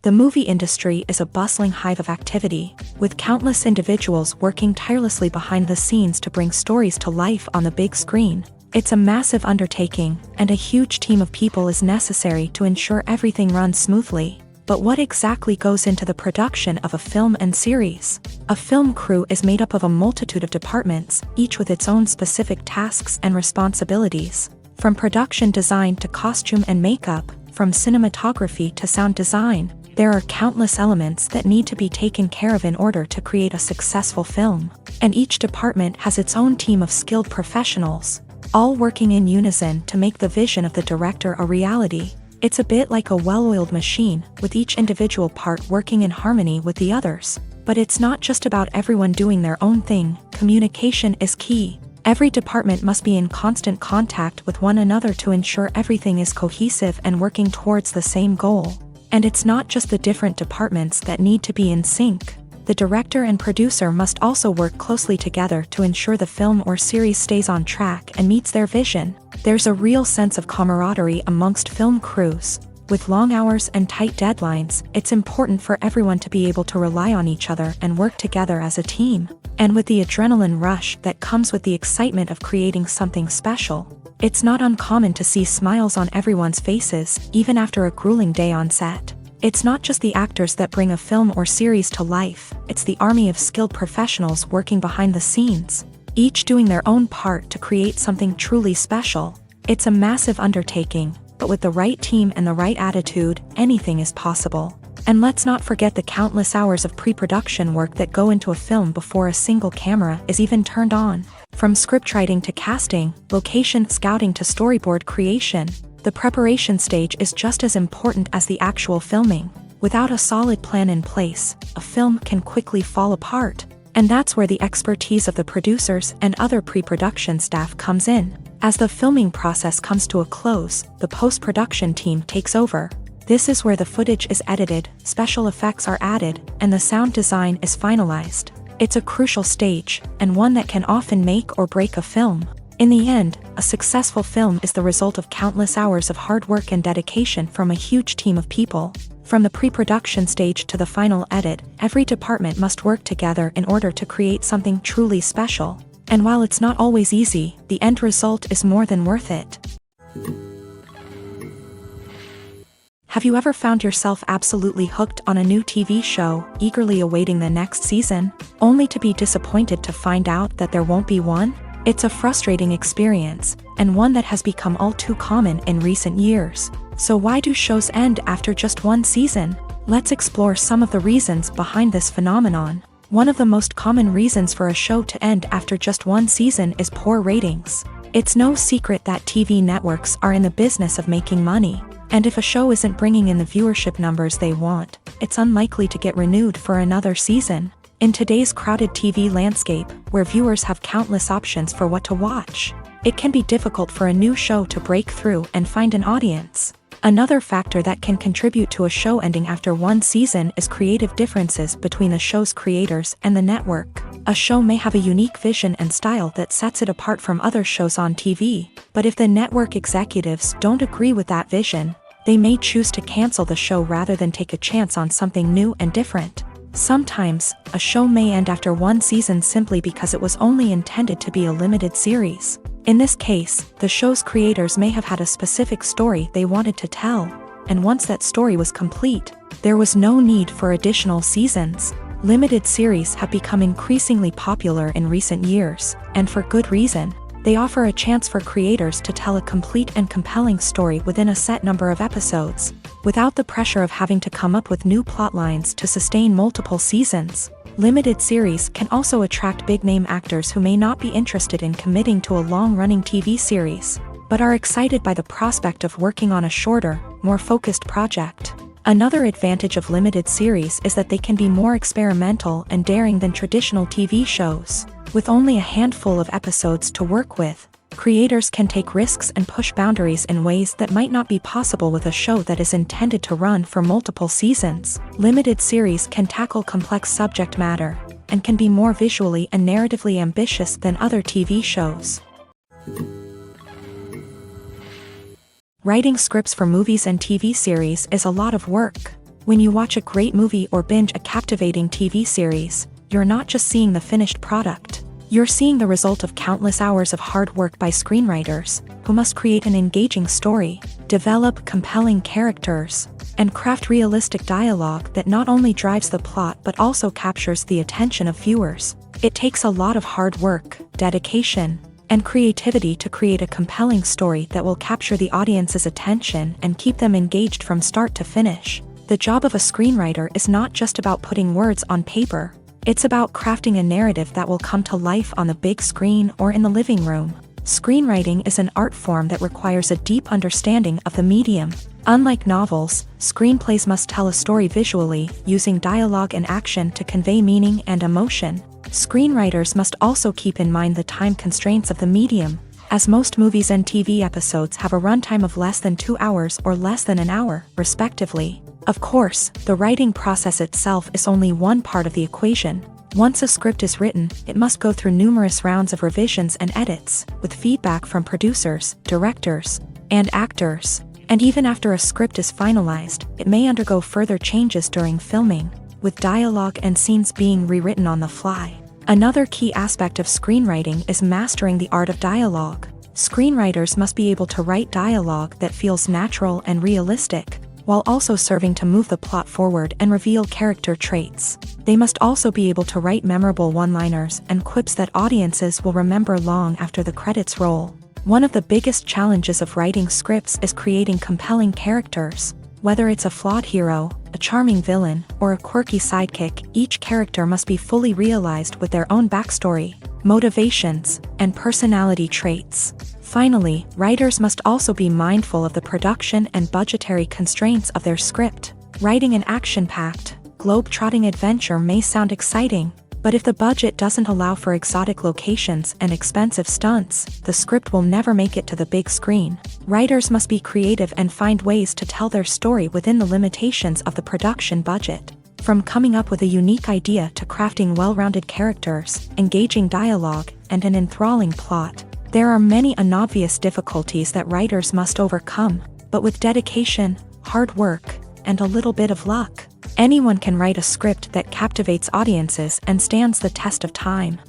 The movie industry is a bustling hive of activity, with countless individuals working tirelessly behind the scenes to bring stories to life on the big screen. It's a massive undertaking, and a huge team of people is necessary to ensure everything runs smoothly. But what exactly goes into the production of a film and series? A film crew is made up of a multitude of departments, each with its own specific tasks and responsibilities. From production design to costume and makeup, from cinematography to sound design, there are countless elements that need to be taken care of in order to create a successful film. And each department has its own team of skilled professionals, all working in unison to make the vision of the director a reality. It's a bit like a well-oiled machine, with each individual part working in harmony with the others. But it's not just about everyone doing their own thing. Communication is key. Every department must be in constant contact with one another to ensure everything is cohesive and working towards the same goal. And it's not just the different departments that need to be in sync. The director and producer must also work closely together to ensure the film or series stays on track and meets their vision. There's a real sense of camaraderie amongst film crews. With long hours and tight deadlines, it's important for everyone to be able to rely on each other and work together as a team. And with the adrenaline rush that comes with the excitement of creating something special, It's not uncommon to see smiles on everyone's faces, even after a grueling day on set. It's not just the actors that bring a film or series to life, it's the army of skilled professionals working behind the scenes, each doing their own part to create something truly special. It's a massive undertaking, but with the right team and the right attitude, anything is possible. And let's not forget the countless hours of pre-production work that go into a film before a single camera is even turned on. From scriptwriting to casting, location scouting to storyboard creation, the preparation stage is just as important as the actual filming. Without a solid plan in place, a film can quickly fall apart. And that's where the expertise of the producers and other pre-production staff comes in. As the filming process comes to a close, the post-production team takes over. This is where the footage is edited, special effects are added, and the sound design is finalized. It's a crucial stage, and one that can often make or break a film. In the end, a successful film is the result of countless hours of hard work and dedication from a huge team of people. From the pre-production stage to the final edit, every department must work together in order to create something truly special. And while it's not always easy, the end result is more than worth it. Have you ever found yourself absolutely hooked on a new TV show, eagerly awaiting the next season, only to be disappointed to find out that there won't be one? It's a frustrating experience, and one that has become all too common in recent years. So why do shows end after just one season? Let's explore some of the reasons behind this phenomenon. One of the most common reasons for a show to end after just one season is poor ratings. It's no secret that TV networks are in the business of making money. And if a show isn't bringing in the viewership numbers they want, it's unlikely to get renewed for another season. In today's crowded TV landscape, where viewers have countless options for what to watch, it can be difficult for a new show to break through and find an audience. Another factor that can contribute to a show ending after one season is creative differences between the show's creators and the network. A show may have a unique vision and style that sets it apart from other shows on TV, but if the network executives don't agree with that vision, they may choose to cancel the show rather than take a chance on something new and different. Sometimes, a show may end after one season simply because it was only intended to be a limited series. In this case, the show's creators may have had a specific story they wanted to tell, and once that story was complete, there was no need for additional seasons. Limited series have become increasingly popular in recent years, and for good reason. They offer a chance for creators to tell a complete and compelling story within a set number of episodes, without the pressure of having to come up with new plot lines to sustain multiple seasons. Limited series can also attract big-name actors who may not be interested in committing to a long-running TV series, but are excited by the prospect of working on a shorter, more focused project. Another advantage of limited series is that they can be more experimental and daring than traditional TV shows. With only a handful of episodes to work with, creators can take risks and push boundaries in ways that might not be possible with a show that is intended to run for multiple seasons. Limited series can tackle complex subject matter, and can be more visually and narratively ambitious than other TV shows. Writing scripts for movies and TV series is a lot of work. When you watch a great movie or binge a captivating TV series, you're not just seeing the finished product. You're seeing the result of countless hours of hard work by screenwriters, who must create an engaging story, develop compelling characters, and craft realistic dialogue that not only drives the plot but also captures the attention of viewers. It takes a lot of hard work, dedication, and creativity to create a compelling story that will capture the audience's attention and keep them engaged from start to finish. The job of a screenwriter is not just about putting words on paper. It's about crafting a narrative that will come to life on the big screen or in the living room. Screenwriting is an art form that requires a deep understanding of the medium. Unlike novels, screenplays must tell a story visually, using dialogue and action to convey meaning and emotion. Screenwriters must also keep in mind the time constraints of the medium, as most movies and TV episodes have a runtime of less than 2 hours or less than an hour, respectively. Of course, the writing process itself is only one part of the equation. Once a script is written, it must go through numerous rounds of revisions and edits, with feedback from producers, directors, and actors. And even after a script is finalized, it may undergo further changes during filming, with dialogue and scenes being rewritten on the fly. Another key aspect of screenwriting is mastering the art of dialogue. Screenwriters must be able to write dialogue that feels natural and realistic, while also serving to move the plot forward and reveal character traits. They must also be able to write memorable one-liners and quips that audiences will remember long after the credits roll. One of the biggest challenges of writing scripts is creating compelling characters. Whether it's a flawed hero, a charming villain, or a quirky sidekick, each character must be fully realized with their own backstory, motivations, and personality traits. Finally, writers must also be mindful of the production and budgetary constraints of their script. Writing an action-packed, globe-trotting adventure may sound exciting, but if the budget doesn't allow for exotic locations and expensive stunts, the script will never make it to the big screen. Writers must be creative and find ways to tell their story within the limitations of the production budget. From coming up with a unique idea to crafting well-rounded characters, engaging dialogue, and an enthralling plot, there are many unobvious difficulties that writers must overcome, but with dedication, hard work, and a little bit of luck, anyone can write a script that captivates audiences and stands the test of time.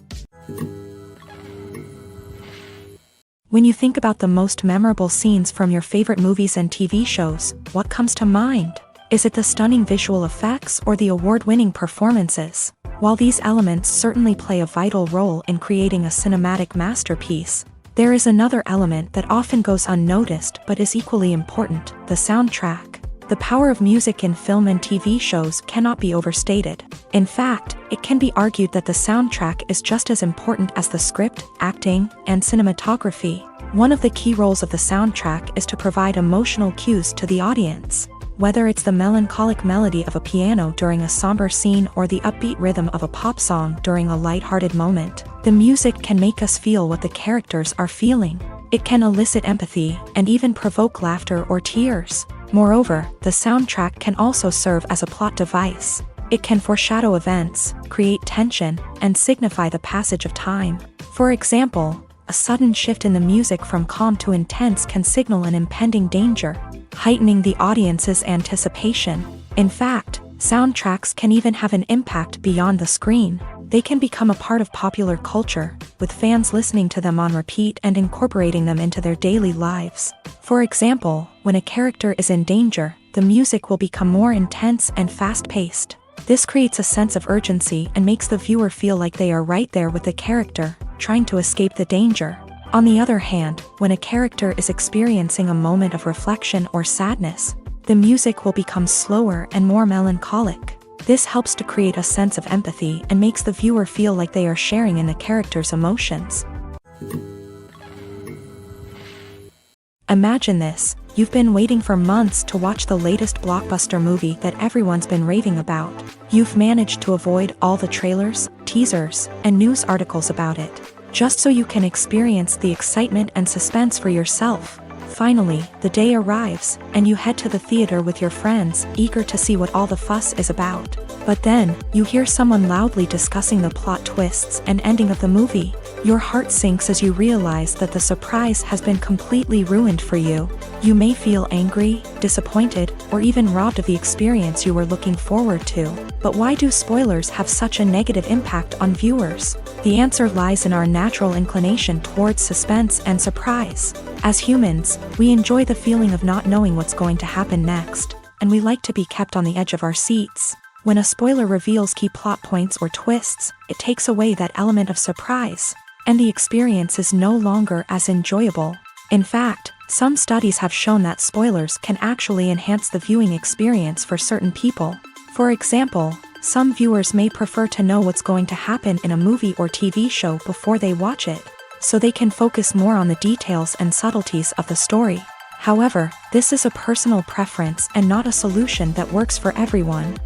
When you think about the most memorable scenes from your favorite movies and TV shows, what comes to mind? Is it the stunning visual effects or the award-winning performances? While these elements certainly play a vital role in creating a cinematic masterpiece, there is another element that often goes unnoticed but is equally important: the soundtrack. The power of music in film and TV shows cannot be overstated. In fact, it can be argued that the soundtrack is just as important as the script, acting, and cinematography. One of the key roles of the soundtrack is to provide emotional cues to the audience. Whether it's the melancholic melody of a piano during a somber scene or the upbeat rhythm of a pop song during a light-hearted moment, the music can make us feel what the characters are feeling. It can elicit empathy and even provoke laughter or tears. Moreover, the soundtrack can also serve as a plot device. It can foreshadow events, create tension, and signify the passage of time. For example, a sudden shift in the music from calm to intense can signal an impending danger, heightening the audience's anticipation. In fact, soundtracks can even have an impact beyond the screen. They can become a part of popular culture, with fans listening to them on repeat and incorporating them into their daily lives. For example, when a character is in danger, the music will become more intense and fast-paced. This creates a sense of urgency and makes the viewer feel like they are right there with the character, trying to escape the danger. On the other hand, when a character is experiencing a moment of reflection or sadness, the music will become slower and more melancholic. This helps to create a sense of empathy and makes the viewer feel like they are sharing in the character's emotions. Imagine this: you've been waiting for months to watch the latest blockbuster movie that everyone's been raving about. You've managed to avoid all the trailers, teasers, and news articles about it, just so you can experience the excitement and suspense for yourself. Finally, the day arrives, and you head to the theater with your friends, eager to see what all the fuss is about. But then, you hear someone loudly discussing the plot twists and ending of the movie. Your heart sinks as you realize that the surprise has been completely ruined for you. You may feel angry, disappointed, or even robbed of the experience you were looking forward to. But why do spoilers have such a negative impact on viewers? The answer lies in our natural inclination towards suspense and surprise. As humans, we enjoy the feeling of not knowing what's going to happen next, and we like to be kept on the edge of our seats. When a spoiler reveals key plot points or twists, it takes away that element of surprise, and the experience is no longer as enjoyable. In fact, some studies have shown that spoilers can actually enhance the viewing experience for certain people. For example, some viewers may prefer to know what's going to happen in a movie or TV show before they watch it, so they can focus more on the details and subtleties of the story. However, this is a personal preference and not a solution that works for everyone.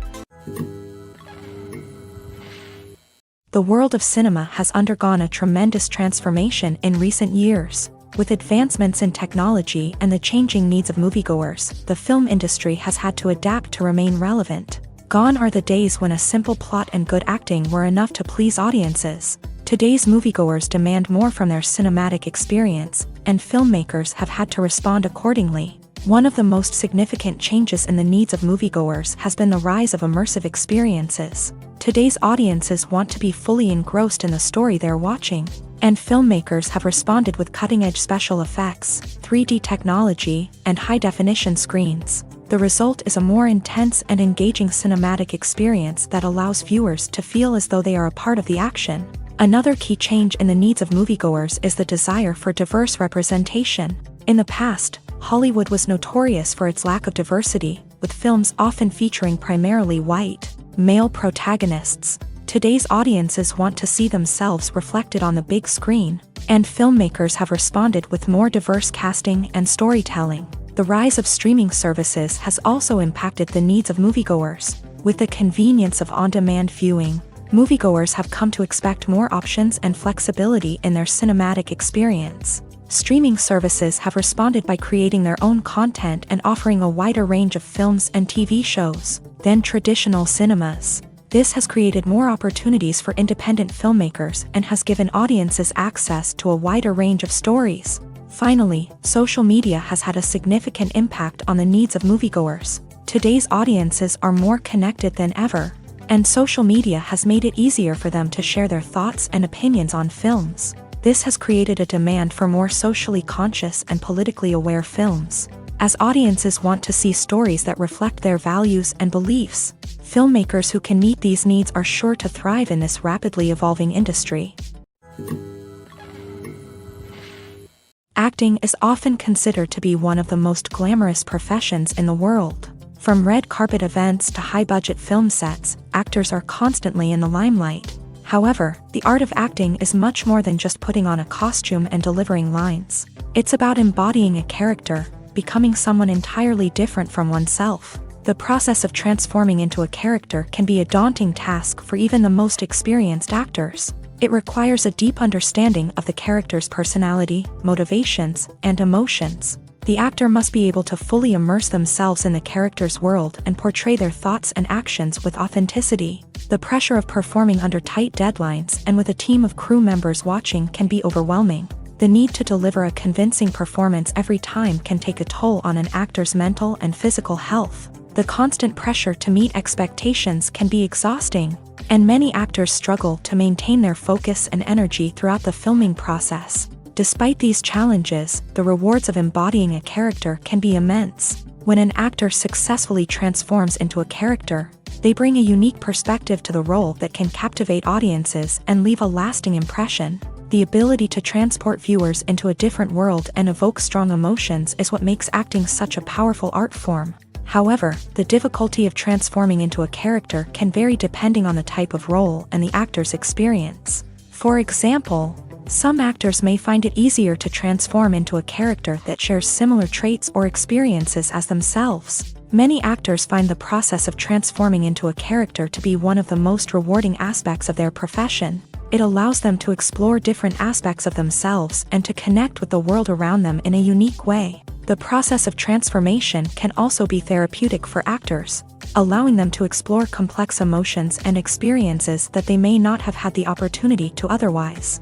The world of cinema has undergone a tremendous transformation in recent years. With advancements in technology and the changing needs of moviegoers, the film industry has had to adapt to remain relevant. Gone are the days when a simple plot and good acting were enough to please audiences. Today's moviegoers demand more from their cinematic experience, and filmmakers have had to respond accordingly. One of the most significant changes in the needs of moviegoers has been the rise of immersive experiences. Today's audiences want to be fully engrossed in the story they're watching, and filmmakers have responded with cutting-edge special effects, 3D technology, and high-definition screens. The result is a more intense and engaging cinematic experience that allows viewers to feel as though they are a part of the action. Another key change in the needs of moviegoers is the desire for diverse representation. In the past, Hollywood was notorious for its lack of diversity, with films often featuring primarily white, male protagonists. Today's audiences want to see themselves reflected on the big screen, and filmmakers have responded with more diverse casting and storytelling. The rise of streaming services has also impacted the needs of moviegoers. With the convenience of on-demand viewing, moviegoers have come to expect more options and flexibility in their cinematic experience. Streaming services have responded by creating their own content and offering a wider range of films and TV shows than traditional cinemas. This has created more opportunities for independent filmmakers and has given audiences access to a wider range of stories. Finally, social media has had a significant impact on the needs of moviegoers. Today's audiences are more connected than ever, and social media has made it easier for them to share their thoughts and opinions on films. This has created a demand for more socially conscious and politically aware films. As audiences want to see stories that reflect their values and beliefs, filmmakers who can meet these needs are sure to thrive in this rapidly evolving industry. Acting is often considered to be one of the most glamorous professions in the world. From red carpet events to high-budget film sets, actors are constantly in the limelight. However, the art of acting is much more than just putting on a costume and delivering lines. It's about embodying a character, becoming someone entirely different from oneself. The process of transforming into a character can be a daunting task for even the most experienced actors. It requires a deep understanding of the character's personality, motivations, and emotions. The actor must be able to fully immerse themselves in the character's world and portray their thoughts and actions with authenticity. The pressure of performing under tight deadlines and with a team of crew members watching can be overwhelming. The need to deliver a convincing performance every time can take a toll on an actor's mental and physical health. The constant pressure to meet expectations can be exhausting, and many actors struggle to maintain their focus and energy throughout the filming process. Despite these challenges, the rewards of embodying a character can be immense. When an actor successfully transforms into a character, they bring a unique perspective to the role that can captivate audiences and leave a lasting impression. The ability to transport viewers into a different world and evoke strong emotions is what makes acting such a powerful art form. However, the difficulty of transforming into a character can vary depending on the type of role and the actor's experience. For example, some actors may find it easier to transform into a character that shares similar traits or experiences as themselves. Many actors find the process of transforming into a character to be one of the most rewarding aspects of their profession. It allows them to explore different aspects of themselves and to connect with the world around them in a unique way. The process of transformation can also be therapeutic for actors, allowing them to explore complex emotions and experiences that they may not have had the opportunity to otherwise.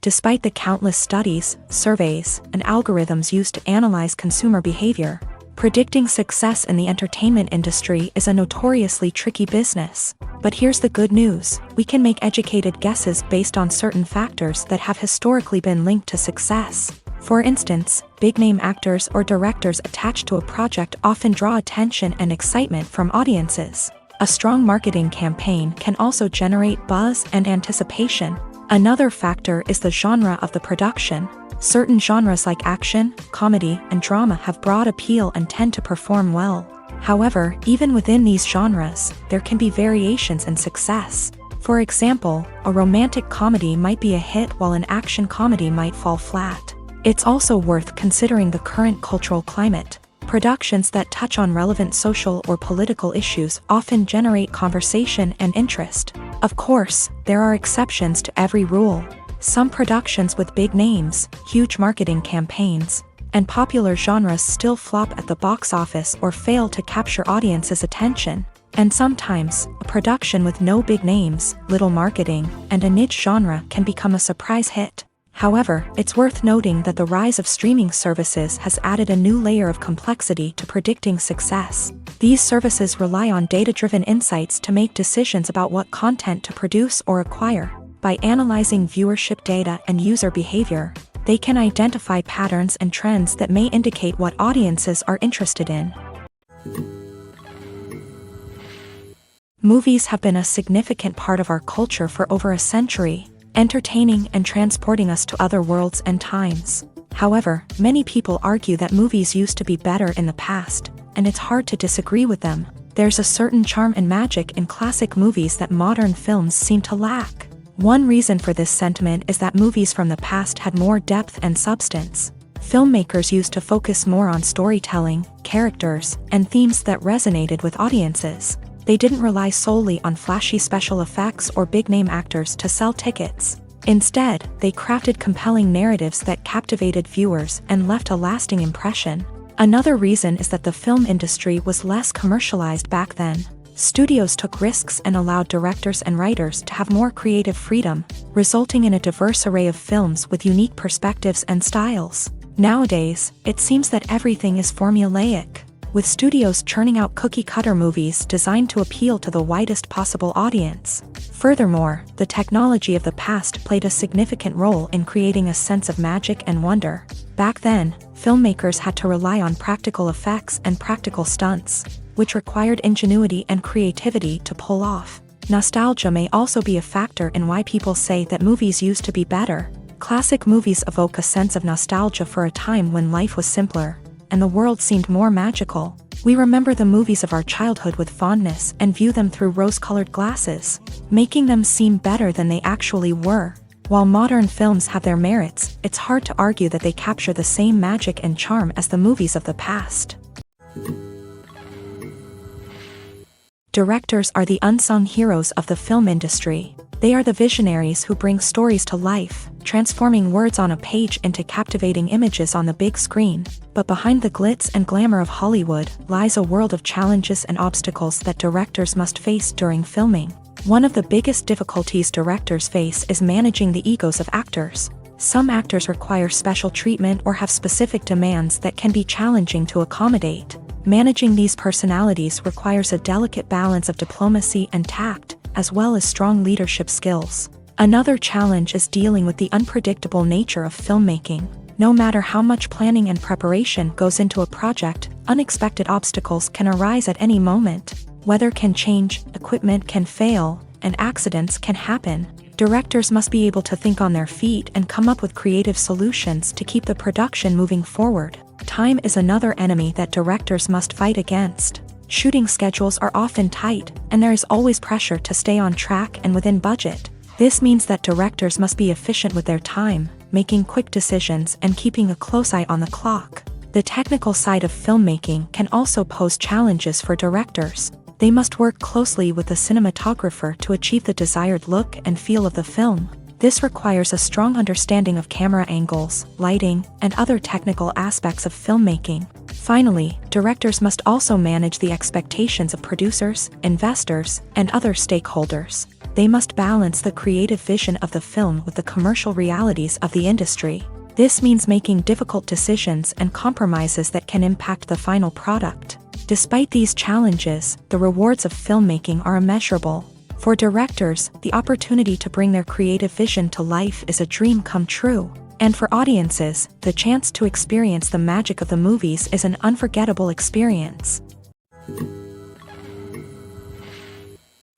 Despite the countless studies, surveys, and algorithms used to analyze consumer behavior, predicting success in the entertainment industry is a notoriously tricky business. But here's the good news: we can make educated guesses based on certain factors that have historically been linked to success. For instance, big-name actors or directors attached to a project often draw attention and excitement from audiences. A strong marketing campaign can also generate buzz and anticipation. Another factor is the genre of the production. Certain genres like action, comedy, and drama have broad appeal and tend to perform well. However, even within these genres, there can be variations in success. For example, a romantic comedy might be a hit while an action comedy might fall flat. It's also worth considering the current cultural climate. Productions that touch on relevant social or political issues often generate conversation and interest. Of course, there are exceptions to every rule. Some productions with big names, huge marketing campaigns, and popular genres still flop at the box office or fail to capture audiences' attention. And sometimes, a production with no big names, little marketing, and a niche genre can become a surprise hit. However, it's worth noting that the rise of streaming services has added a new layer of complexity to predicting success. These services rely on data-driven insights to make decisions about what content to produce or acquire. By analyzing viewership data and user behavior, they can identify patterns and trends that may indicate what audiences are interested in. Movies have been a significant part of our culture for over a century, entertaining and transporting us to other worlds and times. However, many people argue that movies used to be better in the past, and it's hard to disagree with them. There's a certain charm and magic in classic movies that modern films seem to lack. One reason for this sentiment is that movies from the past had more depth and substance. Filmmakers used to focus more on storytelling, characters, and themes that resonated with audiences. They didn't rely solely on flashy special effects or big-name actors to sell tickets. Instead, they crafted compelling narratives that captivated viewers and left a lasting impression. Another reason is that the film industry was less commercialized back then. Studios took risks and allowed directors and writers to have more creative freedom, resulting in a diverse array of films with unique perspectives and styles. Nowadays, it seems that everything is formulaic, with studios churning out cookie-cutter movies designed to appeal to the widest possible audience. Furthermore, the technology of the past played a significant role in creating a sense of magic and wonder. Back then, filmmakers had to rely on practical effects and practical stunts, which required ingenuity and creativity to pull off. Nostalgia may also be a factor in why people say that movies used to be better. Classic movies evoke a sense of nostalgia for a time when life was simpler, and the world seemed more magical. We remember the movies of our childhood with fondness and view them through rose-colored glasses, making them seem better than they actually were. While modern films have their merits, it's hard to argue that they capture the same magic and charm as the movies of the past. Directors are the unsung heroes of the film industry. They are the visionaries who bring stories to life, transforming words on a page into captivating images on the big screen. But behind the glitz and glamour of Hollywood lies a world of challenges and obstacles that directors must face during filming. One of the biggest difficulties directors face is managing the egos of actors. Some actors require special treatment or have specific demands that can be challenging to accommodate. Managing these personalities requires a delicate balance of diplomacy and tact, as well as strong leadership skills. Another challenge is dealing with the unpredictable nature of filmmaking. No matter how much planning and preparation goes into a project, unexpected obstacles can arise at any moment. Weather can change, equipment can fail, and accidents can happen. Directors must be able to think on their feet and come up with creative solutions to keep the production moving forward. Time is another enemy that directors must fight against. Shooting schedules are often tight, and there is always pressure to stay on track and within budget. This means that directors must be efficient with their time, making quick decisions and keeping a close eye on the clock. The technical side of filmmaking can also pose challenges for directors. They must work closely with the cinematographer to achieve the desired look and feel of the film. This requires a strong understanding of camera angles, lighting, and other technical aspects of filmmaking. Finally, directors must also manage the expectations of producers, investors, and other stakeholders. They must balance the creative vision of the film with the commercial realities of the industry. This means making difficult decisions and compromises that can impact the final product. Despite these challenges, the rewards of filmmaking are immeasurable. For directors, the opportunity to bring their creative vision to life is a dream come true. And for audiences, the chance to experience the magic of the movies is an unforgettable experience.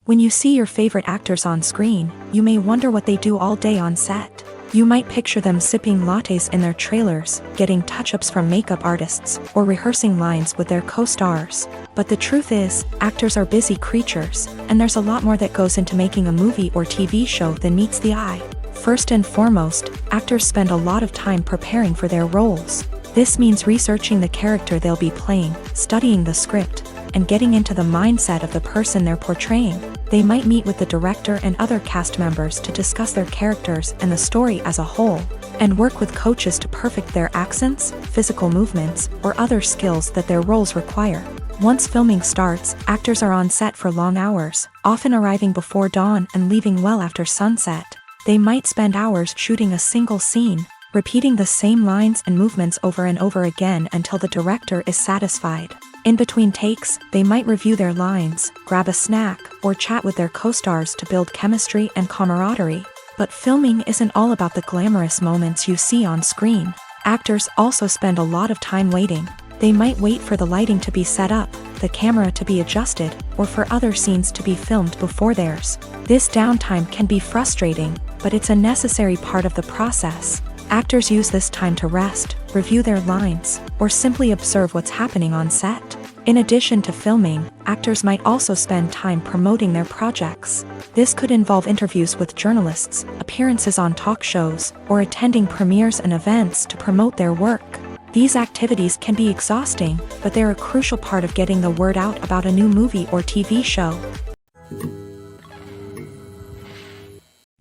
When you see your favorite actors on screen, you may wonder what they do all day on set. You might picture them sipping lattes in their trailers, getting touch-ups from makeup artists, or rehearsing lines with their co-stars. But the truth is, actors are busy creatures, and there's a lot more that goes into making a movie or TV show than meets the eye. First and foremost, actors spend a lot of time preparing for their roles. This means researching the character they'll be playing, studying the script, and getting into the mindset of the person they're portraying. They might meet with the director and other cast members to discuss their characters and the story as a whole, and work with coaches to perfect their accents, physical movements, or other skills that their roles require. Once filming starts, actors are on set for long hours, often arriving before dawn and leaving well after sunset. They might spend hours shooting a single scene, repeating the same lines and movements over and over again until the director is satisfied. In between takes, they might review their lines, grab a snack, or chat with their co-stars to build chemistry and camaraderie. But filming isn't all about the glamorous moments you see on screen. Actors also spend a lot of time waiting. They might wait for the lighting to be set up, the camera to be adjusted, or for other scenes to be filmed before theirs. This downtime can be frustrating, but it's a necessary part of the process. Actors use this time to rest, review their lines, or simply observe what's happening on set. In addition to filming, actors might also spend time promoting their projects. This could involve interviews with journalists, appearances on talk shows, or attending premieres and events to promote their work. These activities can be exhausting, but they're a crucial part of getting the word out about a new movie or TV show.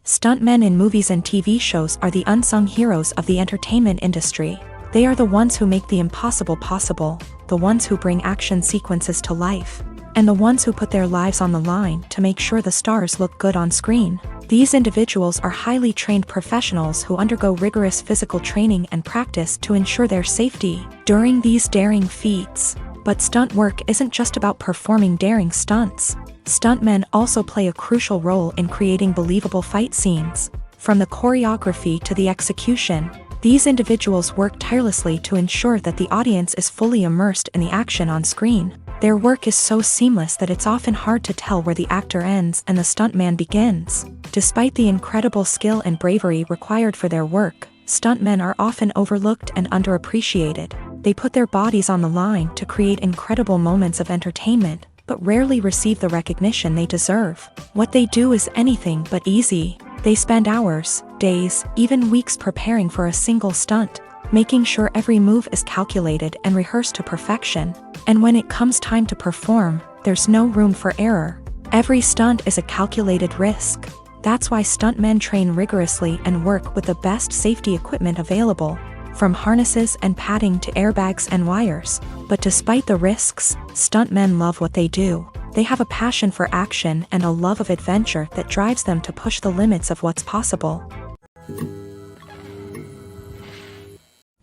Stuntmen in movies and TV shows are the unsung heroes of the entertainment industry. They are the ones who make the impossible possible, the ones who bring action sequences to life, and the ones who put their lives on the line to make sure the stars look good on screen. These individuals are highly trained professionals who undergo rigorous physical training and practice to ensure their safety during these daring feats. But stunt work isn't just about performing daring stunts. Stuntmen also play a crucial role in creating believable fight scenes. From the choreography to the execution, these individuals work tirelessly to ensure that the audience is fully immersed in the action on screen. Their work is so seamless that it's often hard to tell where the actor ends and the stuntman begins. Despite the incredible skill and bravery required for their work, stuntmen are often overlooked and underappreciated. They put their bodies on the line to create incredible moments of entertainment, but rarely receive the recognition they deserve. What they do is anything but easy. They spend hours, days, even weeks preparing for a single stunt, making sure every move is calculated and rehearsed to perfection. And when it comes time to perform, there's no room for error. Every stunt is a calculated risk. That's why stuntmen train rigorously and work with the best safety equipment available, from harnesses and padding to airbags and wires. But despite the risks, stuntmen love what they do. They have a passion for action and a love of adventure that drives them to push the limits of what's possible.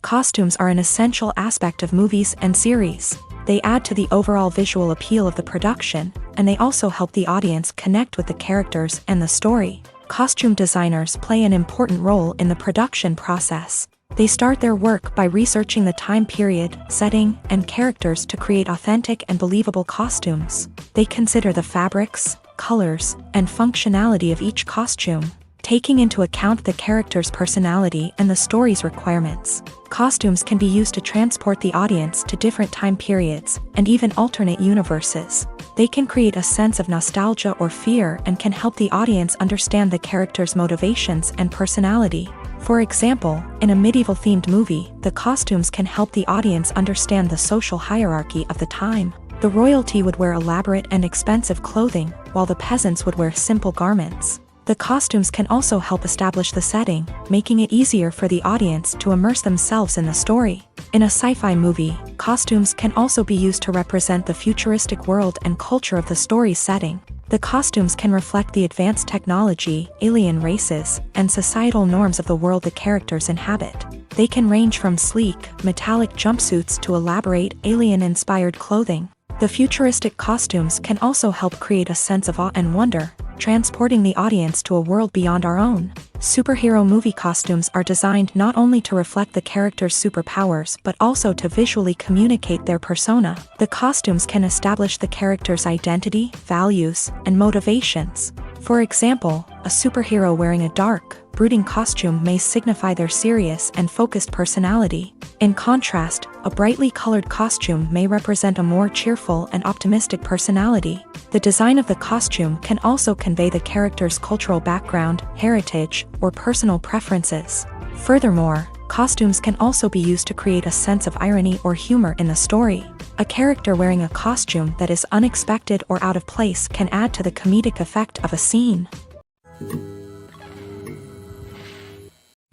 Costumes are an essential aspect of movies and series. They add to the overall visual appeal of the production, and they also help the audience connect with the characters and the story. Costume designers play an important role in the production process. They start their work by researching the time period, setting, and characters to create authentic and believable costumes. They consider the fabrics, colors, and functionality of each costume, taking into account the character's personality and the story's requirements. Costumes can be used to transport the audience to different time periods and even alternate universes. They can create a sense of nostalgia or fear and can help the audience understand the character's motivations and personality. For example, in a medieval-themed movie, the costumes can help the audience understand the social hierarchy of the time. The royalty would wear elaborate and expensive clothing, while the peasants would wear simple garments. The costumes can also help establish the setting, making it easier for the audience to immerse themselves in the story. In a sci-fi movie, costumes can also be used to represent the futuristic world and culture of the story's setting. The costumes can reflect the advanced technology, alien races, and societal norms of the world the characters inhabit. They can range from sleek, metallic jumpsuits to elaborate, alien-inspired clothing. The futuristic costumes can also help create a sense of awe and wonder, transporting the audience to a world beyond our own. Superhero movie costumes are designed not only to reflect the character's superpowers but also to visually communicate their persona. The costumes can establish the character's identity, values, and motivations. For example, a superhero wearing a dark, brooding costume may signify their serious and focused personality. In contrast, a brightly colored costume may represent a more cheerful and optimistic personality. The design of the costume can also convey the character's cultural background, heritage, or personal preferences. Furthermore, costumes can also be used to create a sense of irony or humor in the story. A character wearing a costume that is unexpected or out of place can add to the comedic effect of a scene.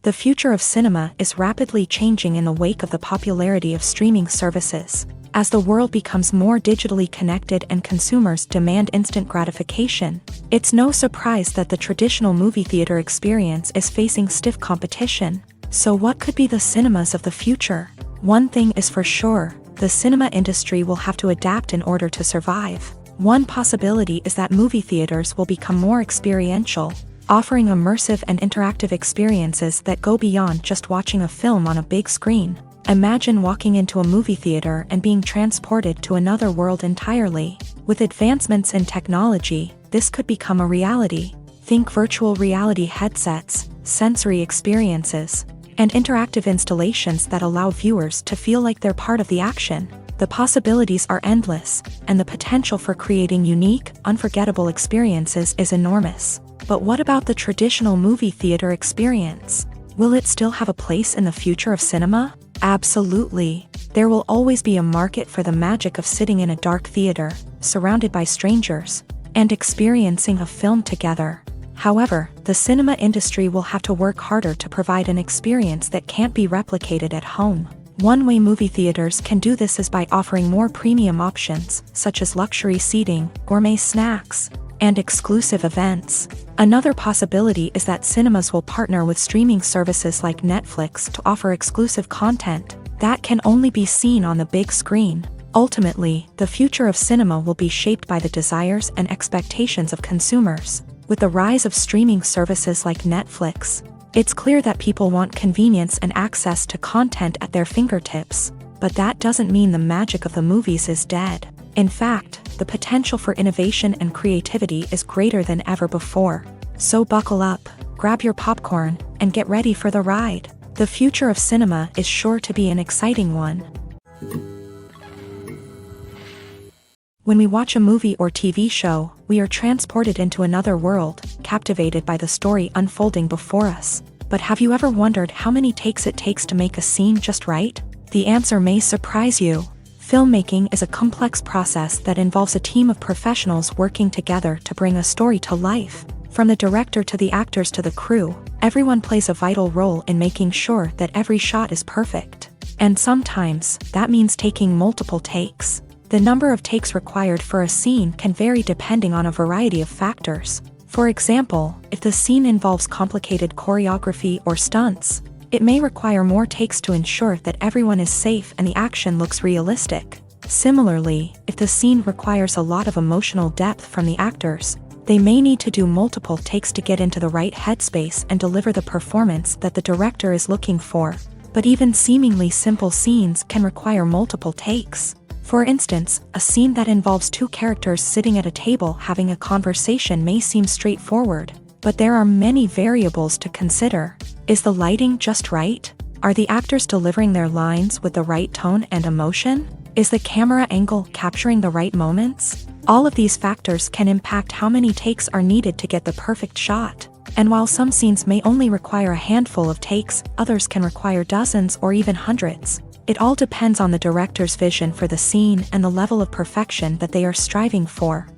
The future of cinema is rapidly changing in the wake of the popularity of streaming services. As the world becomes more digitally connected and consumers demand instant gratification, it's no surprise that the traditional movie theater experience is facing stiff competition. So what could be the cinemas of the future? One thing is for sure, the cinema industry will have to adapt in order to survive. One possibility is that movie theaters will become more experiential, offering immersive and interactive experiences that go beyond just watching a film on a big screen. Imagine walking into a movie theater and being transported to another world entirely. With advancements in technology, this could become a reality. Think virtual reality headsets, sensory experiences, and interactive installations that allow viewers to feel like they're part of the action. The possibilities are endless, and the potential for creating unique, unforgettable experiences is enormous. But what about the traditional movie theater experience? Will it still have a place in the future of cinema? Absolutely. There will always be a market for the magic of sitting in a dark theater, surrounded by strangers, and experiencing a film together. However, the cinema industry will have to work harder to provide an experience that can't be replicated at home. One way movie theaters can do this is by offering more premium options, such as luxury seating, gourmet snacks, and exclusive events. Another possibility is that cinemas will partner with streaming services like Netflix to offer exclusive content that can only be seen on the big screen. Ultimately, the future of cinema will be shaped by the desires and expectations of consumers. With the rise of streaming services like Netflix, it's clear that people want convenience and access to content at their fingertips. But that doesn't mean the magic of the movies is dead. In fact, the potential for innovation and creativity is greater than ever before. So buckle up, grab your popcorn, and get ready for the ride. The future of cinema is sure to be an exciting one. When we watch a movie or TV show, we are transported into another world, captivated by the story unfolding before us. But have you ever wondered how many takes it takes to make a scene just right? The answer may surprise you. Filmmaking is a complex process that involves a team of professionals working together to bring a story to life. From the director to the actors to the crew, everyone plays a vital role in making sure that every shot is perfect. And sometimes, that means taking multiple takes. The number of takes required for a scene can vary depending on a variety of factors. For example, if the scene involves complicated choreography or stunts, it may require more takes to ensure that everyone is safe and the action looks realistic. Similarly, if the scene requires a lot of emotional depth from the actors, they may need to do multiple takes to get into the right headspace and deliver the performance that the director is looking for. But even seemingly simple scenes can require multiple takes. For instance, a scene that involves two characters sitting at a table having a conversation may seem straightforward, but there are many variables to consider. Is the lighting just right? Are the actors delivering their lines with the right tone and emotion? Is the camera angle capturing the right moments? All of these factors can impact how many takes are needed to get the perfect shot. And while some scenes may only require a handful of takes, others can require dozens or even hundreds. It all depends on the director's vision for the scene and the level of perfection that they are striving for.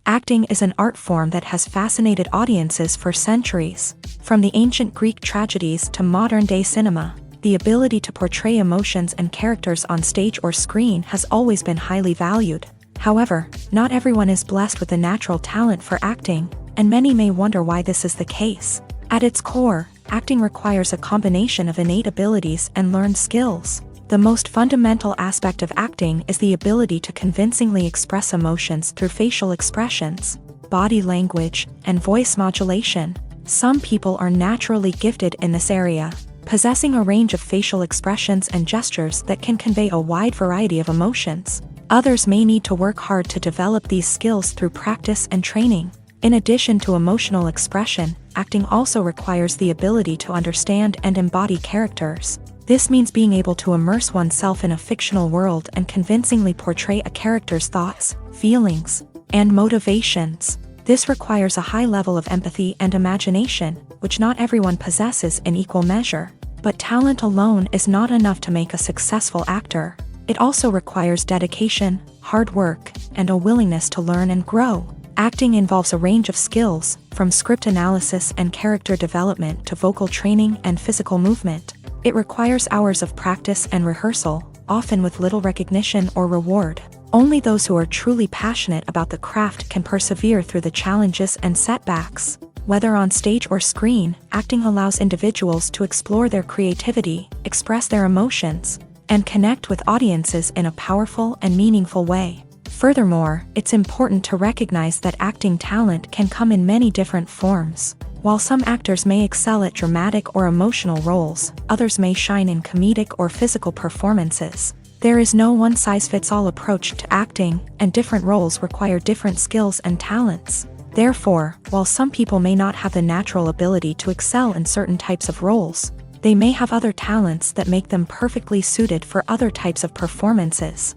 Acting is an art form that has fascinated audiences for centuries. From the ancient Greek tragedies to modern-day cinema, the ability to portray emotions and characters on stage or screen has always been highly valued. However, not everyone is blessed with a natural talent for acting, and many may wonder why this is the case. At its core, acting requires a combination of innate abilities and learned skills. The most fundamental aspect of acting is the ability to convincingly express emotions through facial expressions, body language, and voice modulation. Some people are naturally gifted in this area, possessing a range of facial expressions and gestures that can convey a wide variety of emotions. Others may need to work hard to develop these skills through practice and training. In addition to emotional expression, acting also requires the ability to understand and embody characters. This means being able to immerse oneself in a fictional world and convincingly portray a character's thoughts, feelings, and motivations. This requires a high level of empathy and imagination, which not everyone possesses in equal measure. But talent alone is not enough to make a successful actor. It also requires dedication, hard work, and a willingness to learn and grow. Acting involves a range of skills, from script analysis and character development to vocal training and physical movement. It requires hours of practice and rehearsal, often with little recognition or reward. Only those who are truly passionate about the craft can persevere through the challenges and setbacks. Whether on stage or screen, acting allows individuals to explore their creativity, express their emotions, and connect with audiences in a powerful and meaningful way. Furthermore, it's important to recognize that acting talent can come in many different forms. While some actors may excel at dramatic or emotional roles, others may shine in comedic or physical performances. There is no one-size-fits-all approach to acting, and different roles require different skills and talents. Therefore, while some people may not have the natural ability to excel in certain types of roles, they may have other talents that make them perfectly suited for other types of performances.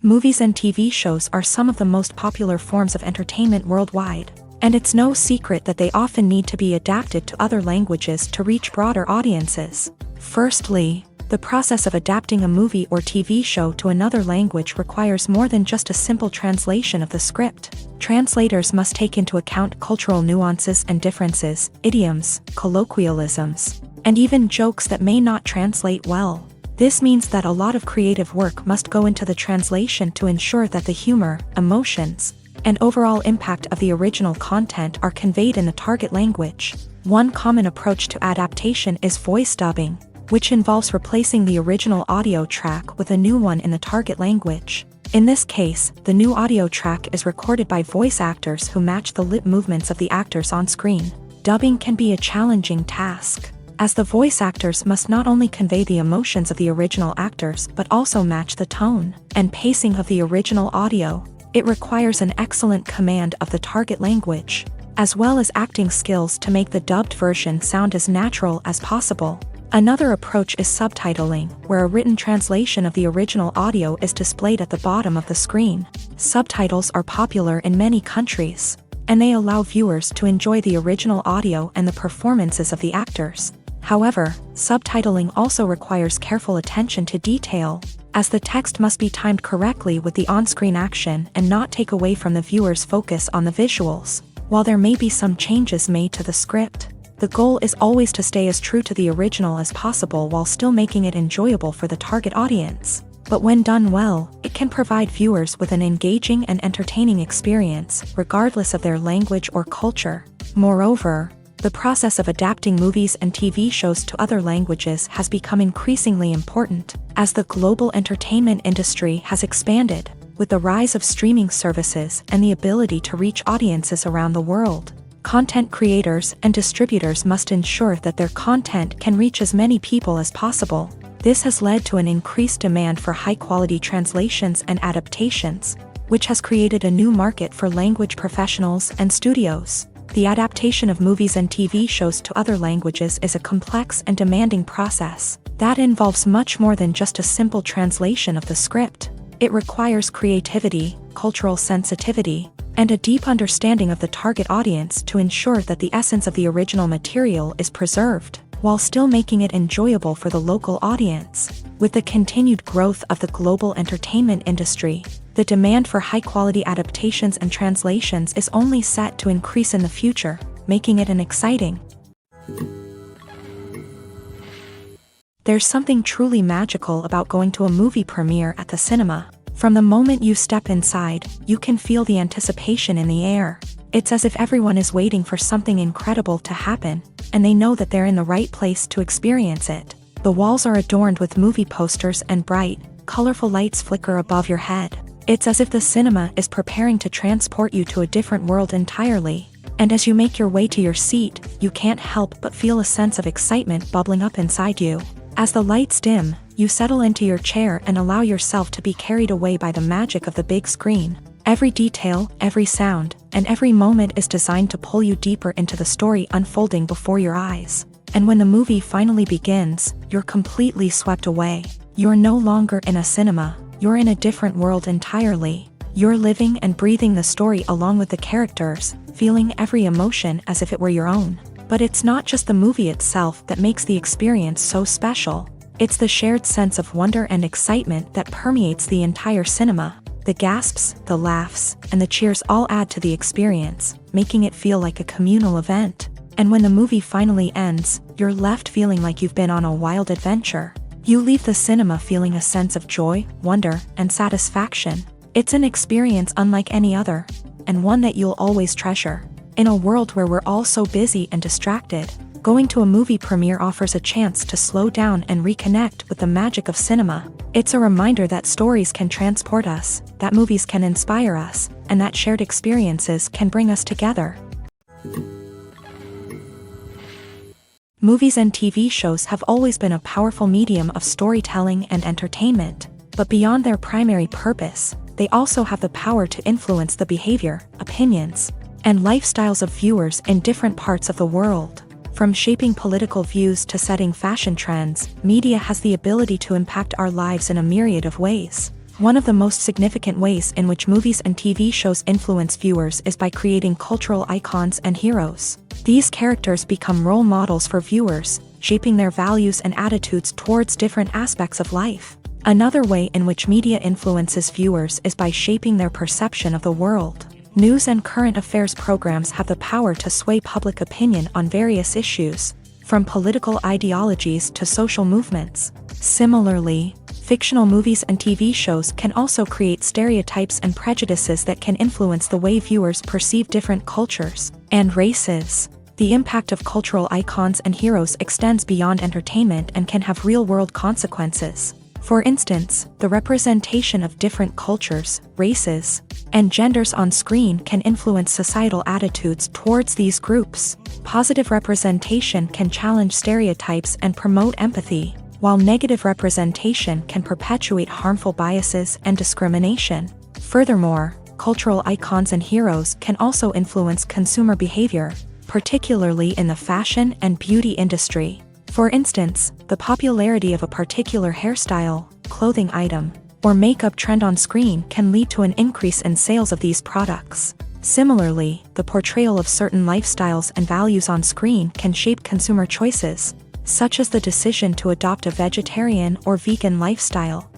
Movies and TV shows are some of the most popular forms of entertainment worldwide, and it's no secret that they often need to be adapted to other languages to reach broader audiences. Firstly, the process of adapting a movie or TV show to another language requires more than just a simple translation of the script. Translators must take into account cultural nuances and differences, idioms, colloquialisms, and even jokes that may not translate well. This means that a lot of creative work must go into the translation to ensure that the humor, emotions, and overall impact of the original content are conveyed in the target language. One common approach to adaptation is voice dubbing, which involves replacing the original audio track with a new one in the target language. In this case, the new audio track is recorded by voice actors who match the lip movements of the actors on screen. Dubbing can be a challenging task, as the voice actors must not only convey the emotions of the original actors but also match the tone and pacing of the original audio. It requires an excellent command of the target language, as well as acting skills to make the dubbed version sound as natural as possible. Another approach is subtitling, where a written translation of the original audio is displayed at the bottom of the screen. Subtitles are popular in many countries, and they allow viewers to enjoy the original audio and the performances of the actors. However, subtitling also requires careful attention to detail, as the text must be timed correctly with the on-screen action and not take away from the viewer's focus on the visuals. While there may be some changes made to the script, the goal is always to stay as true to the original as possible while still making it enjoyable for the target audience. But when done well, it can provide viewers with an engaging and entertaining experience, regardless of their language or culture. Moreover, the process of adapting movies and TV shows to other languages has become increasingly important, as the global entertainment industry has expanded, with the rise of streaming services and the ability to reach audiences around the world. Content creators and distributors must ensure that their content can reach as many people as possible. This has led to an increased demand for high-quality translations and adaptations, which has created a new market for language professionals and studios. The adaptation of movies and TV shows to other languages is a complex and demanding process that involves much more than just a simple translation of the script. It requires creativity, cultural sensitivity, and a deep understanding of the target audience to ensure that the essence of the original material is preserved, while still making it enjoyable for the local audience. With the continued growth of the global entertainment industry, the demand for high-quality adaptations and translations is only set to increase in the future, making it an exciting. There's something truly magical about going to a movie premiere at the cinema. From the moment you step inside, you can feel the anticipation in the air. It's as if everyone is waiting for something incredible to happen, and they know that they're in the right place to experience it. The walls are adorned with movie posters and bright, colorful lights flicker above your head. It's as if the cinema is preparing to transport you to a different world entirely. And as you make your way to your seat, you can't help but feel a sense of excitement bubbling up inside you. As the lights dim, you settle into your chair and allow yourself to be carried away by the magic of the big screen. Every detail, every sound, and every moment is designed to pull you deeper into the story unfolding before your eyes. And when the movie finally begins, you're completely swept away. You're no longer in a cinema, you're in a different world entirely. You're living and breathing the story along with the characters, feeling every emotion as if it were your own. But it's not just the movie itself that makes the experience so special. It's the shared sense of wonder and excitement that permeates the entire cinema. The gasps, the laughs, and the cheers all add to the experience, making it feel like a communal event. And when the movie finally ends, you're left feeling like you've been on a wild adventure. You leave the cinema feeling a sense of joy, wonder, and satisfaction. It's an experience unlike any other, and one that you'll always treasure. In a world where we're all so busy and distracted, going to a movie premiere offers a chance to slow down and reconnect with the magic of cinema. It's a reminder that stories can transport us, that movies can inspire us, and that shared experiences can bring us together. Movies and TV shows have always been a powerful medium of storytelling and entertainment, but beyond their primary purpose, they also have the power to influence the behavior, opinions, and lifestyles of viewers in different parts of the world. From shaping political views to setting fashion trends, media has the ability to impact our lives in a myriad of ways. One of the most significant ways in which movies and TV shows influence viewers is by creating cultural icons and heroes. These characters become role models for viewers, shaping their values and attitudes towards different aspects of life. Another way in which media influences viewers is by shaping their perception of the world. News and current affairs programs have the power to sway public opinion on various issues, from political ideologies to social movements. Similarly, fictional movies and TV shows can also create stereotypes and prejudices that can influence the way viewers perceive different cultures and races. The impact of cultural icons and heroes extends beyond entertainment and can have real-world consequences. For instance, the representation of different cultures, races, and genders on screen can influence societal attitudes towards these groups. Positive representation can challenge stereotypes and promote empathy, while negative representation can perpetuate harmful biases and discrimination. Furthermore, cultural icons and heroes can also influence consumer behavior, particularly in the fashion and beauty industry. For instance, the popularity of a particular hairstyle, clothing item, or makeup trend on screen can lead to an increase in sales of these products. Similarly, the portrayal of certain lifestyles and values on screen can shape consumer choices, such as the decision to adopt a vegetarian or vegan lifestyle.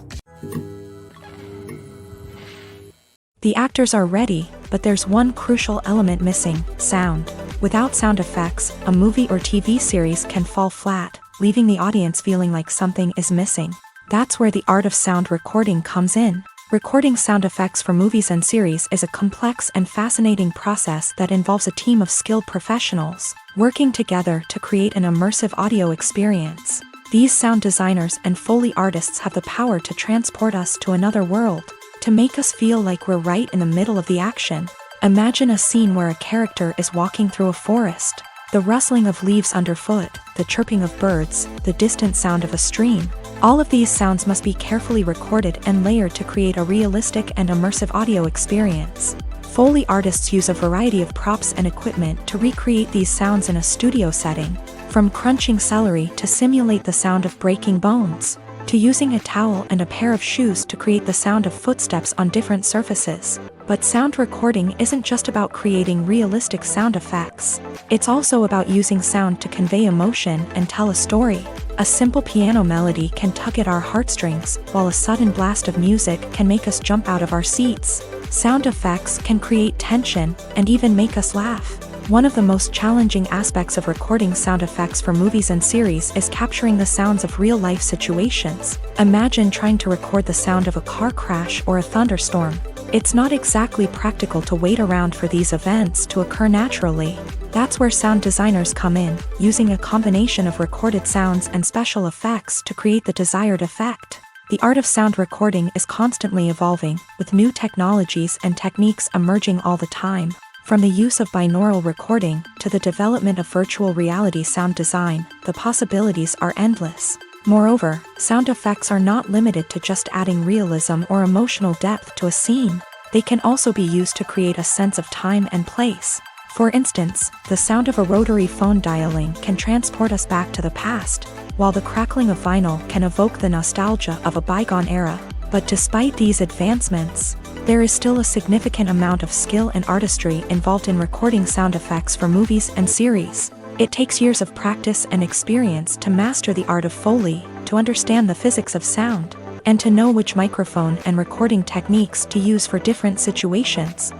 The actors are ready, but there's one crucial element missing: sound. Without sound effects, a movie or TV series can fall flat, leaving the audience feeling like something is missing. That's where the art of sound recording comes in. Recording sound effects for movies and series is a complex and fascinating process that involves a team of skilled professionals working together to create an immersive audio experience. These sound designers and Foley artists have the power to transport us to another world, to make us feel like we're right in the middle of the action. Imagine a scene where a character is walking through a forest. The rustling of leaves underfoot, the chirping of birds, the distant sound of a stream. All of these sounds must be carefully recorded and layered to create a realistic and immersive audio experience. Foley artists use a variety of props and equipment to recreate these sounds in a studio setting, from crunching celery to simulate the sound of breaking bones, to using a towel and a pair of shoes to create the sound of footsteps on different surfaces. But sound recording isn't just about creating realistic sound effects. It's also about using sound to convey emotion and tell a story. A simple piano melody can tug at our heartstrings, while a sudden blast of music can make us jump out of our seats. Sound effects can create tension and even make us laugh. One of the most challenging aspects of recording sound effects for movies and series is capturing the sounds of real-life situations. Imagine trying to record the sound of a car crash or a thunderstorm. It's not exactly practical to wait around for these events to occur naturally. That's where sound designers come in, using a combination of recorded sounds and special effects to create the desired effect. The art of sound recording is constantly evolving, with new technologies and techniques emerging all the time. From the use of binaural recording to the development of virtual reality sound design, the possibilities are endless. Moreover, sound effects are not limited to just adding realism or emotional depth to a scene. They can also be used to create a sense of time and place. For instance, the sound of a rotary phone dialing can transport us back to the past, while the crackling of vinyl can evoke the nostalgia of a bygone era. But despite these advancements, there is still a significant amount of skill and artistry involved in recording sound effects for movies and series. It takes years of practice and experience to master the art of Foley, to understand the physics of sound, and to know which microphone and recording techniques to use for different situations.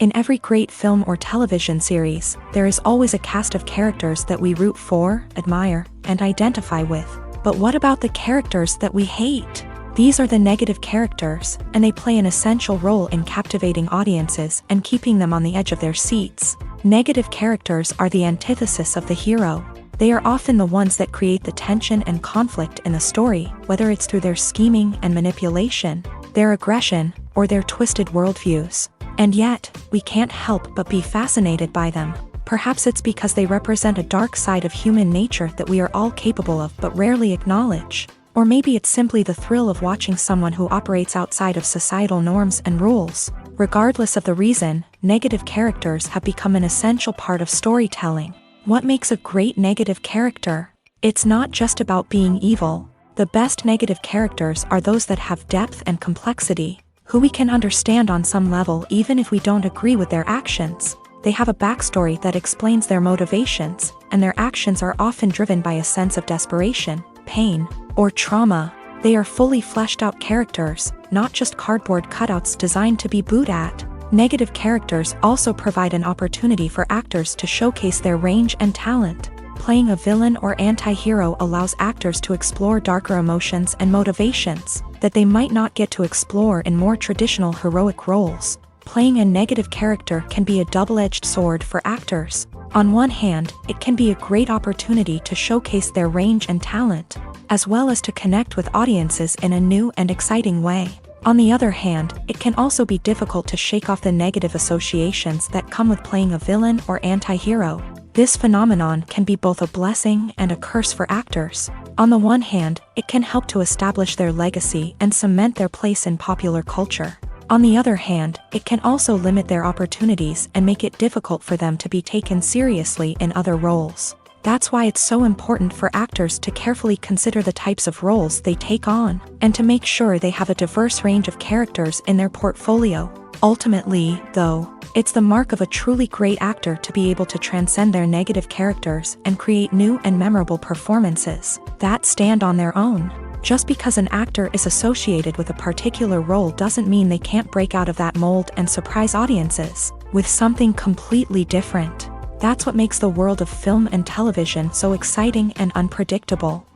In every great film or television series, there is always a cast of characters that we root for, admire, and identify with. But what about the characters that we hate? These are the negative characters, and they play an essential role in captivating audiences and keeping them on the edge of their seats. Negative characters are the antithesis of the hero. They are often the ones that create the tension and conflict in the story, whether it's through their scheming and manipulation, their aggression, or their twisted worldviews. And yet, we can't help but be fascinated by them. Perhaps it's because they represent a dark side of human nature that we are all capable of but rarely acknowledge. Or maybe it's simply the thrill of watching someone who operates outside of societal norms and rules. Regardless of the reason, negative characters have become an essential part of storytelling. What makes a great negative character? It's not just about being evil. The best negative characters are those that have depth and complexity, who we can understand on some level even if we don't agree with their actions. They have a backstory that explains their motivations, and their actions are often driven by a sense of desperation, pain, or trauma. They are fully fleshed out characters, not just cardboard cutouts designed to be booed at. Negative characters also provide an opportunity for actors to showcase their range and talent. Playing a villain or anti-hero allows actors to explore darker emotions and motivations that they might not get to explore in more traditional heroic roles. Playing a negative character can be a double-edged sword for actors. On one hand, it can be a great opportunity to showcase their range and talent, as well as to connect with audiences in a new and exciting way. On the other hand, it can also be difficult to shake off the negative associations that come with playing a villain or anti-hero. This phenomenon can be both a blessing and a curse for actors. On the one hand, it can help to establish their legacy and cement their place in popular culture. On the other hand, it can also limit their opportunities and make it difficult for them to be taken seriously in other roles. That's why it's so important for actors to carefully consider the types of roles they take on, and to make sure they have a diverse range of characters in their portfolio. Ultimately, though, it's the mark of a truly great actor to be able to transcend their negative characters and create new and memorable performances that stand on their own. Just because an actor is associated with a particular role doesn't mean they can't break out of that mold and surprise audiences with something completely different. That's what makes the world of film and television so exciting and unpredictable.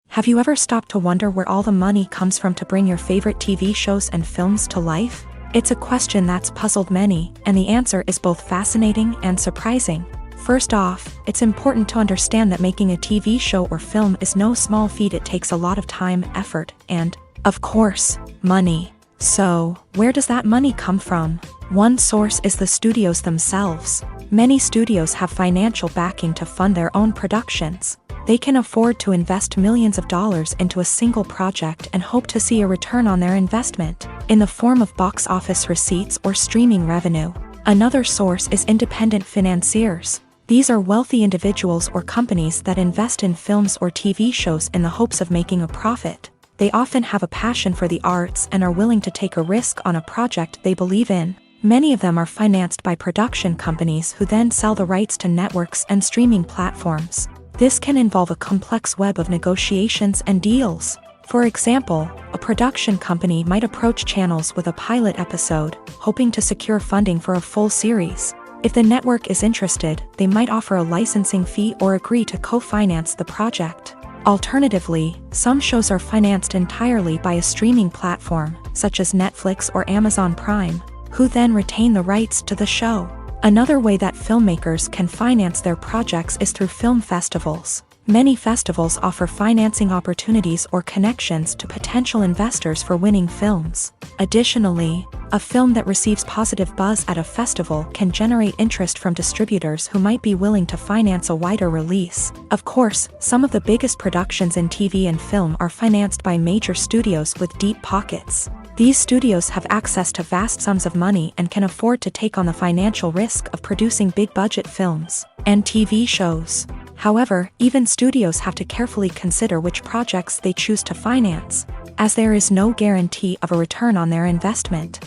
Have you ever stopped to wonder where all the money comes from to bring your favorite TV shows and films to life? It's a question that's puzzled many, and the answer is both fascinating and surprising. First off, it's important to understand that making a TV show or film is no small feat. It takes a lot of time, effort, and, of course, money. So, where does that money come from? One source is the studios themselves. Many studios have financial backing to fund their own productions. They can afford to invest millions of dollars into a single project and hope to see a return on their investment, in the form of box office receipts or streaming revenue. Another source is independent financiers. These are wealthy individuals or companies that invest in films or TV shows in the hopes of making a profit. They often have a passion for the arts and are willing to take a risk on a project they believe in. Many of them are financed by production companies who then sell the rights to networks and streaming platforms. This can involve a complex web of negotiations and deals. For example, a production company might approach channels with a pilot episode, hoping to secure funding for a full series. If the network is interested, they might offer a licensing fee or agree to co-finance the project. Alternatively, some shows are financed entirely by a streaming platform, such as Netflix or Amazon Prime, who then retain the rights to the show. Another way that filmmakers can finance their projects is through film festivals. Many festivals offer financing opportunities or connections to potential investors for winning films. Additionally, a film that receives positive buzz at a festival can generate interest from distributors who might be willing to finance a wider release. Of course, some of the biggest productions in TV and film are financed by major studios with deep pockets. These studios have access to vast sums of money and can afford to take on the financial risk of producing big-budget films and TV shows. However, even studios have to carefully consider which projects they choose to finance, as there is no guarantee of a return on their investment.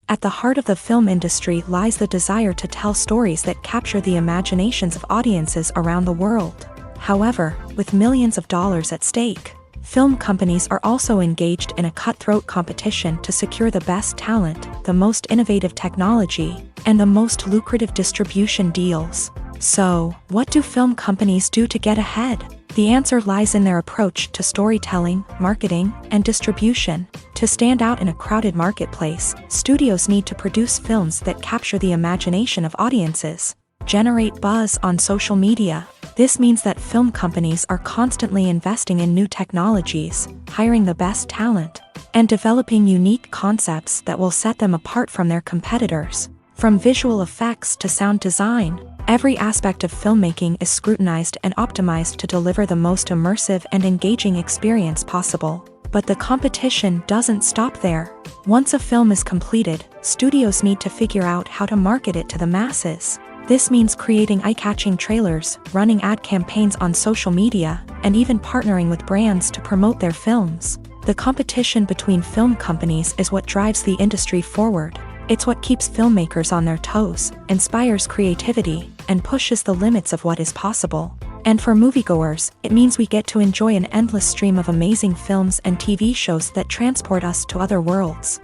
At the heart of the film industry lies the desire to tell stories that capture the imaginations of audiences around the world. However, with millions of dollars at stake, Film companies are also engaged in a cutthroat competition to secure the best talent, the most innovative technology, and the most lucrative distribution deals. So, what do film companies do to get ahead? The answer lies in their approach to storytelling, marketing, and distribution. To stand out in a crowded marketplace, studios need to produce films that capture the imagination of audiences, generate buzz on social media. This means that film companies are constantly investing in new technologies, hiring the best talent, and developing unique concepts that will set them apart from their competitors. From visual effects to sound design, every aspect of filmmaking is scrutinized and optimized to deliver the most immersive and engaging experience possible. But the competition doesn't stop there. Once a film is completed, studios need to figure out how to market it to the masses. This means creating eye-catching trailers, running ad campaigns on social media, and even partnering with brands to promote their films. The competition between film companies is what drives the industry forward. It's what keeps filmmakers on their toes, inspires creativity, and pushes the limits of what is possible. And for moviegoers, it means we get to enjoy an endless stream of amazing films and TV shows that transport us to other worlds.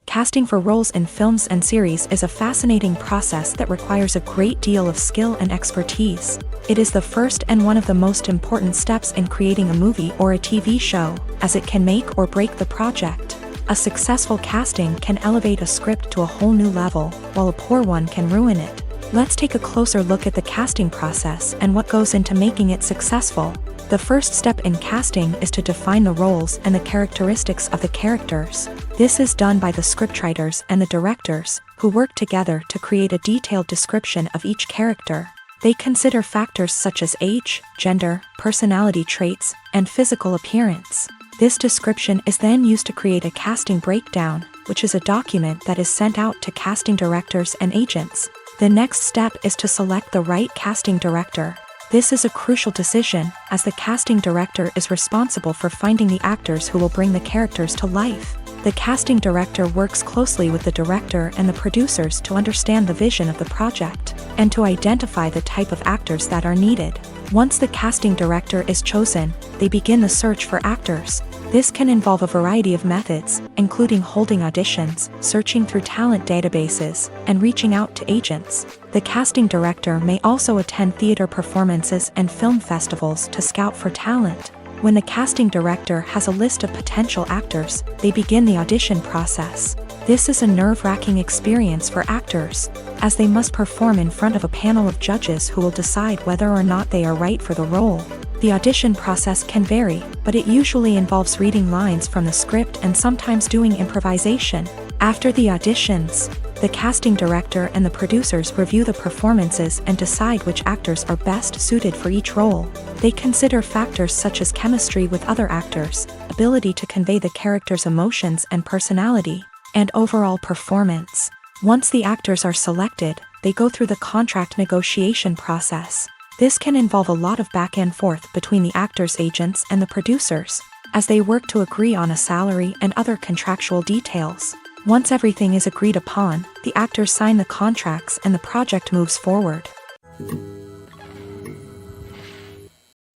Casting for roles in films and series is a fascinating process that requires a great deal of skill and expertise. It is the first and one of the most important steps in creating a movie or a TV show, as it can make or break the project. A successful casting can elevate a script to a whole new level, while a poor one can ruin it. Let's take a closer look at the casting process and what goes into making it successful. The first step in casting is to define the roles and the characteristics of the characters. This is done by the scriptwriters and the directors, who work together to create a detailed description of each character. They consider factors such as age, gender, personality traits, and physical appearance. This description is then used to create a casting breakdown, which is a document that is sent out to casting directors and agents. The next step is to select the right casting director. This is a crucial decision, as the casting director is responsible for finding the actors who will bring the characters to life. The casting director works closely with the director and the producers to understand the vision of the project, and to identify the type of actors that are needed. Once the casting director is chosen, they begin the search for actors. This can involve a variety of methods, including holding auditions, searching through talent databases, and reaching out to agents. The casting director may also attend theater performances and film festivals to scout for talent. When the casting director has a list of potential actors, they begin the audition process. This is a nerve-wracking experience for actors, as they must perform in front of a panel of judges who will decide whether or not they are right for the role. The audition process can vary, but it usually involves reading lines from the script and sometimes doing improvisation. After the auditions, the casting director and the producers review the performances and decide which actors are best suited for each role. They consider factors such as chemistry with other actors, ability to convey the character's emotions and personality, and overall performance. Once the actors are selected, they go through the contract negotiation process. This can involve a lot of back and forth between the actors' agents and the producers, as they work to agree on a salary and other contractual details. Once everything is agreed upon, the actors sign the contracts and the project moves forward.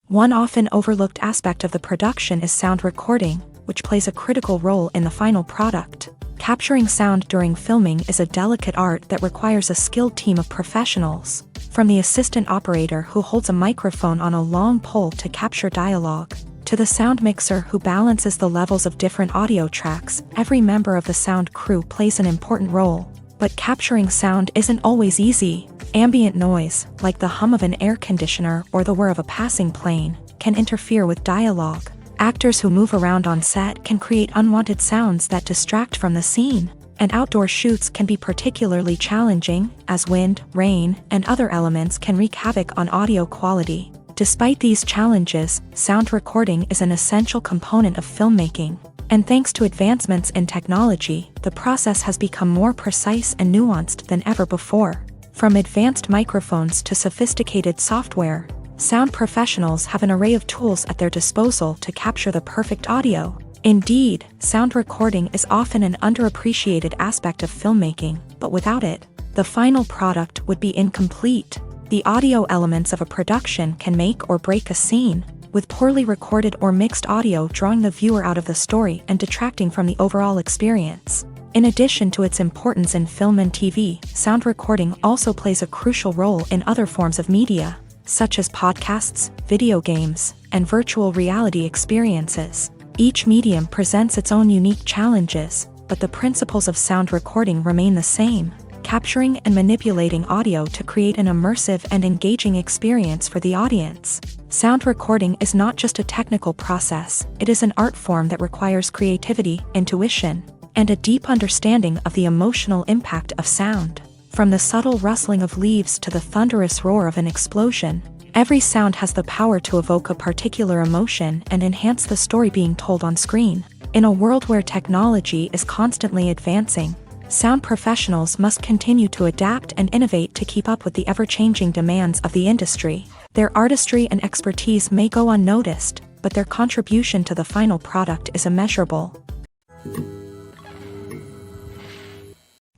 One often overlooked aspect of the production is sound recording, which plays a critical role in the final product. Capturing sound during filming is a delicate art that requires a skilled team of professionals. From the assistant operator who holds a microphone on a long pole to capture dialogue, to the sound mixer who balances the levels of different audio tracks, every member of the sound crew plays an important role. But capturing sound isn't always easy. Ambient noise, like the hum of an air conditioner or the whir of a passing plane, can interfere with dialogue. Actors who move around on set can create unwanted sounds that distract from the scene. And outdoor shoots can be particularly challenging, as wind, rain, and other elements can wreak havoc on audio quality. Despite these challenges, sound recording is an essential component of filmmaking. And thanks to advancements in technology, the process has become more precise and nuanced than ever before. From advanced microphones to sophisticated software, sound professionals have an array of tools at their disposal to capture the perfect audio. Indeed, sound recording is often an underappreciated aspect of filmmaking, but without it, the final product would be incomplete. The audio elements of a production can make or break a scene, with poorly recorded or mixed audio drawing the viewer out of the story and detracting from the overall experience. In addition to its importance in film and TV, sound recording also plays a crucial role in other forms of media, such as podcasts, video games, and virtual reality experiences. Each medium presents its own unique challenges, but the principles of sound recording remain the same, capturing and manipulating audio to create an immersive and engaging experience for the audience. Sound recording is not just a technical process, it is an art form that requires creativity, intuition, and a deep understanding of the emotional impact of sound. From the subtle rustling of leaves to the thunderous roar of an explosion, every sound has the power to evoke a particular emotion and enhance the story being told on screen. In a world where technology is constantly advancing, sound professionals must continue to adapt and innovate to keep up with the ever-changing demands of the industry. Their artistry and expertise may go unnoticed, but their contribution to the final product is immeasurable.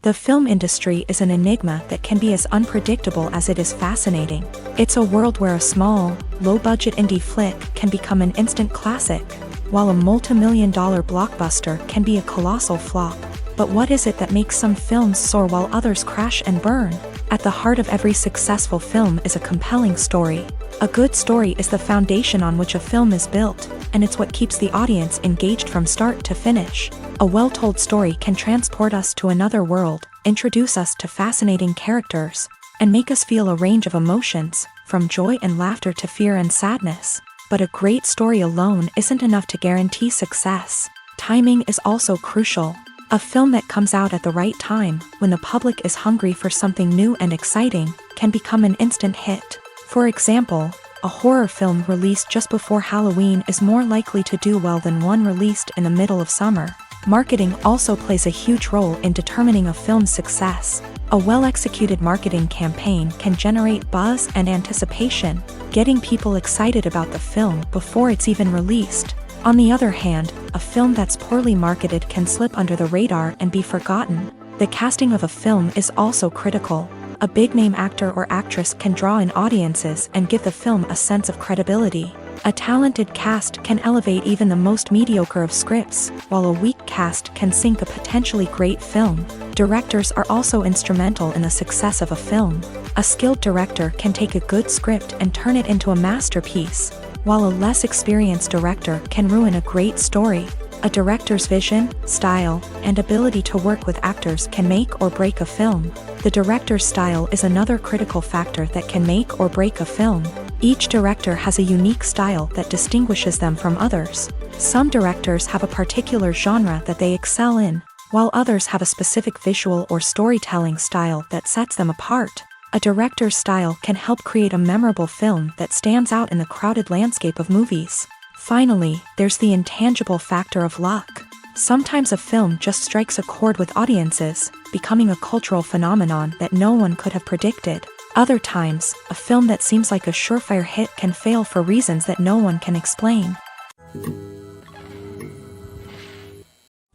The film industry is an enigma that can be as unpredictable as it is fascinating. It's a world where a small, low-budget indie flick can become an instant classic, while a multi-million-dollar blockbuster can be a colossal flop. But what is it that makes some films soar while others crash and burn? At the heart of every successful film is a compelling story. A good story is the foundation on which a film is built, and it's what keeps the audience engaged from start to finish. A well-told story can transport us to another world, introduce us to fascinating characters, and make us feel a range of emotions, from joy and laughter to fear and sadness. But a great story alone isn't enough to guarantee success. Timing is also crucial. A film that comes out at the right time, when the public is hungry for something new and exciting, can become an instant hit. For example, a horror film released just before Halloween is more likely to do well than one released in the middle of summer. Marketing also plays a huge role in determining a film's success. A well-executed marketing campaign can generate buzz and anticipation, getting people excited about the film before it's even released. On the other hand, a film that's poorly marketed can slip under the radar and be forgotten. The casting of a film is also critical. A big-name actor or actress can draw in audiences and give the film a sense of credibility. A talented cast can elevate even the most mediocre of scripts, while a weak cast can sink a potentially great film. Directors are also instrumental in the success of a film. A skilled director can take a good script and turn it into a masterpiece, while a less experienced director can ruin a great story. A director's vision, style, and ability to work with actors can make or break a film. The director's style is another critical factor that can make or break a film. Each director has a unique style that distinguishes them from others. Some directors have a particular genre that they excel in, while others have a specific visual or storytelling style that sets them apart. A director's style can help create a memorable film that stands out in the crowded landscape of movies. Finally, there's the intangible factor of luck. Sometimes a film just strikes a chord with audiences, becoming a cultural phenomenon that no one could have predicted. Other times, a film that seems like a surefire hit can fail for reasons that no one can explain.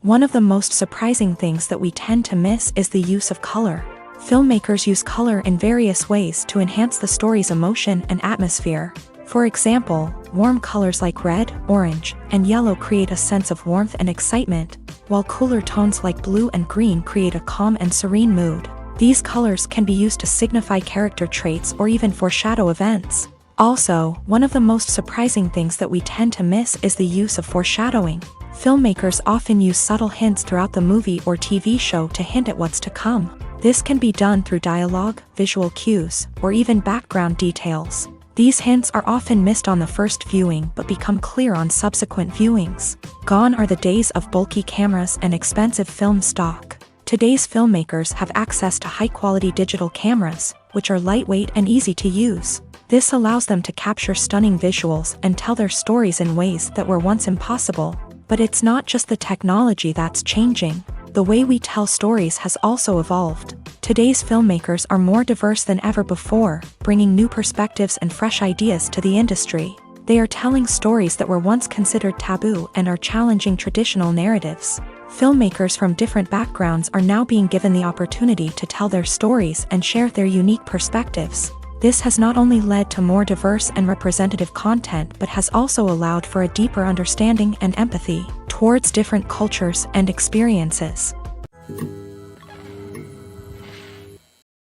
One of the most surprising things that we tend to miss is the use of color. Filmmakers use color in various ways to enhance the story's emotion and atmosphere. For example, warm colors like red, orange, and yellow create a sense of warmth and excitement, while cooler tones like blue and green create a calm and serene mood. These colors can be used to signify character traits or even foreshadow events. Also, one of the most surprising things that we tend to miss is the use of foreshadowing. Filmmakers often use subtle hints throughout the movie or TV show to hint at what's to come. This can be done through dialogue, visual cues, or even background details. These hints are often missed on the first viewing but become clear on subsequent viewings. Gone are the days of bulky cameras and expensive film stock. Today's filmmakers have access to high-quality digital cameras, which are lightweight and easy to use. This allows them to capture stunning visuals and tell their stories in ways that were once impossible. But it's not just the technology that's changing. The way we tell stories has also evolved. Today's filmmakers are more diverse than ever before, bringing new perspectives and fresh ideas to the industry. They are telling stories that were once considered taboo and are challenging traditional narratives. Filmmakers from different backgrounds are now being given the opportunity to tell their stories and share their unique perspectives. This has not only led to more diverse and representative content but has also allowed for a deeper understanding and empathy towards different cultures and experiences.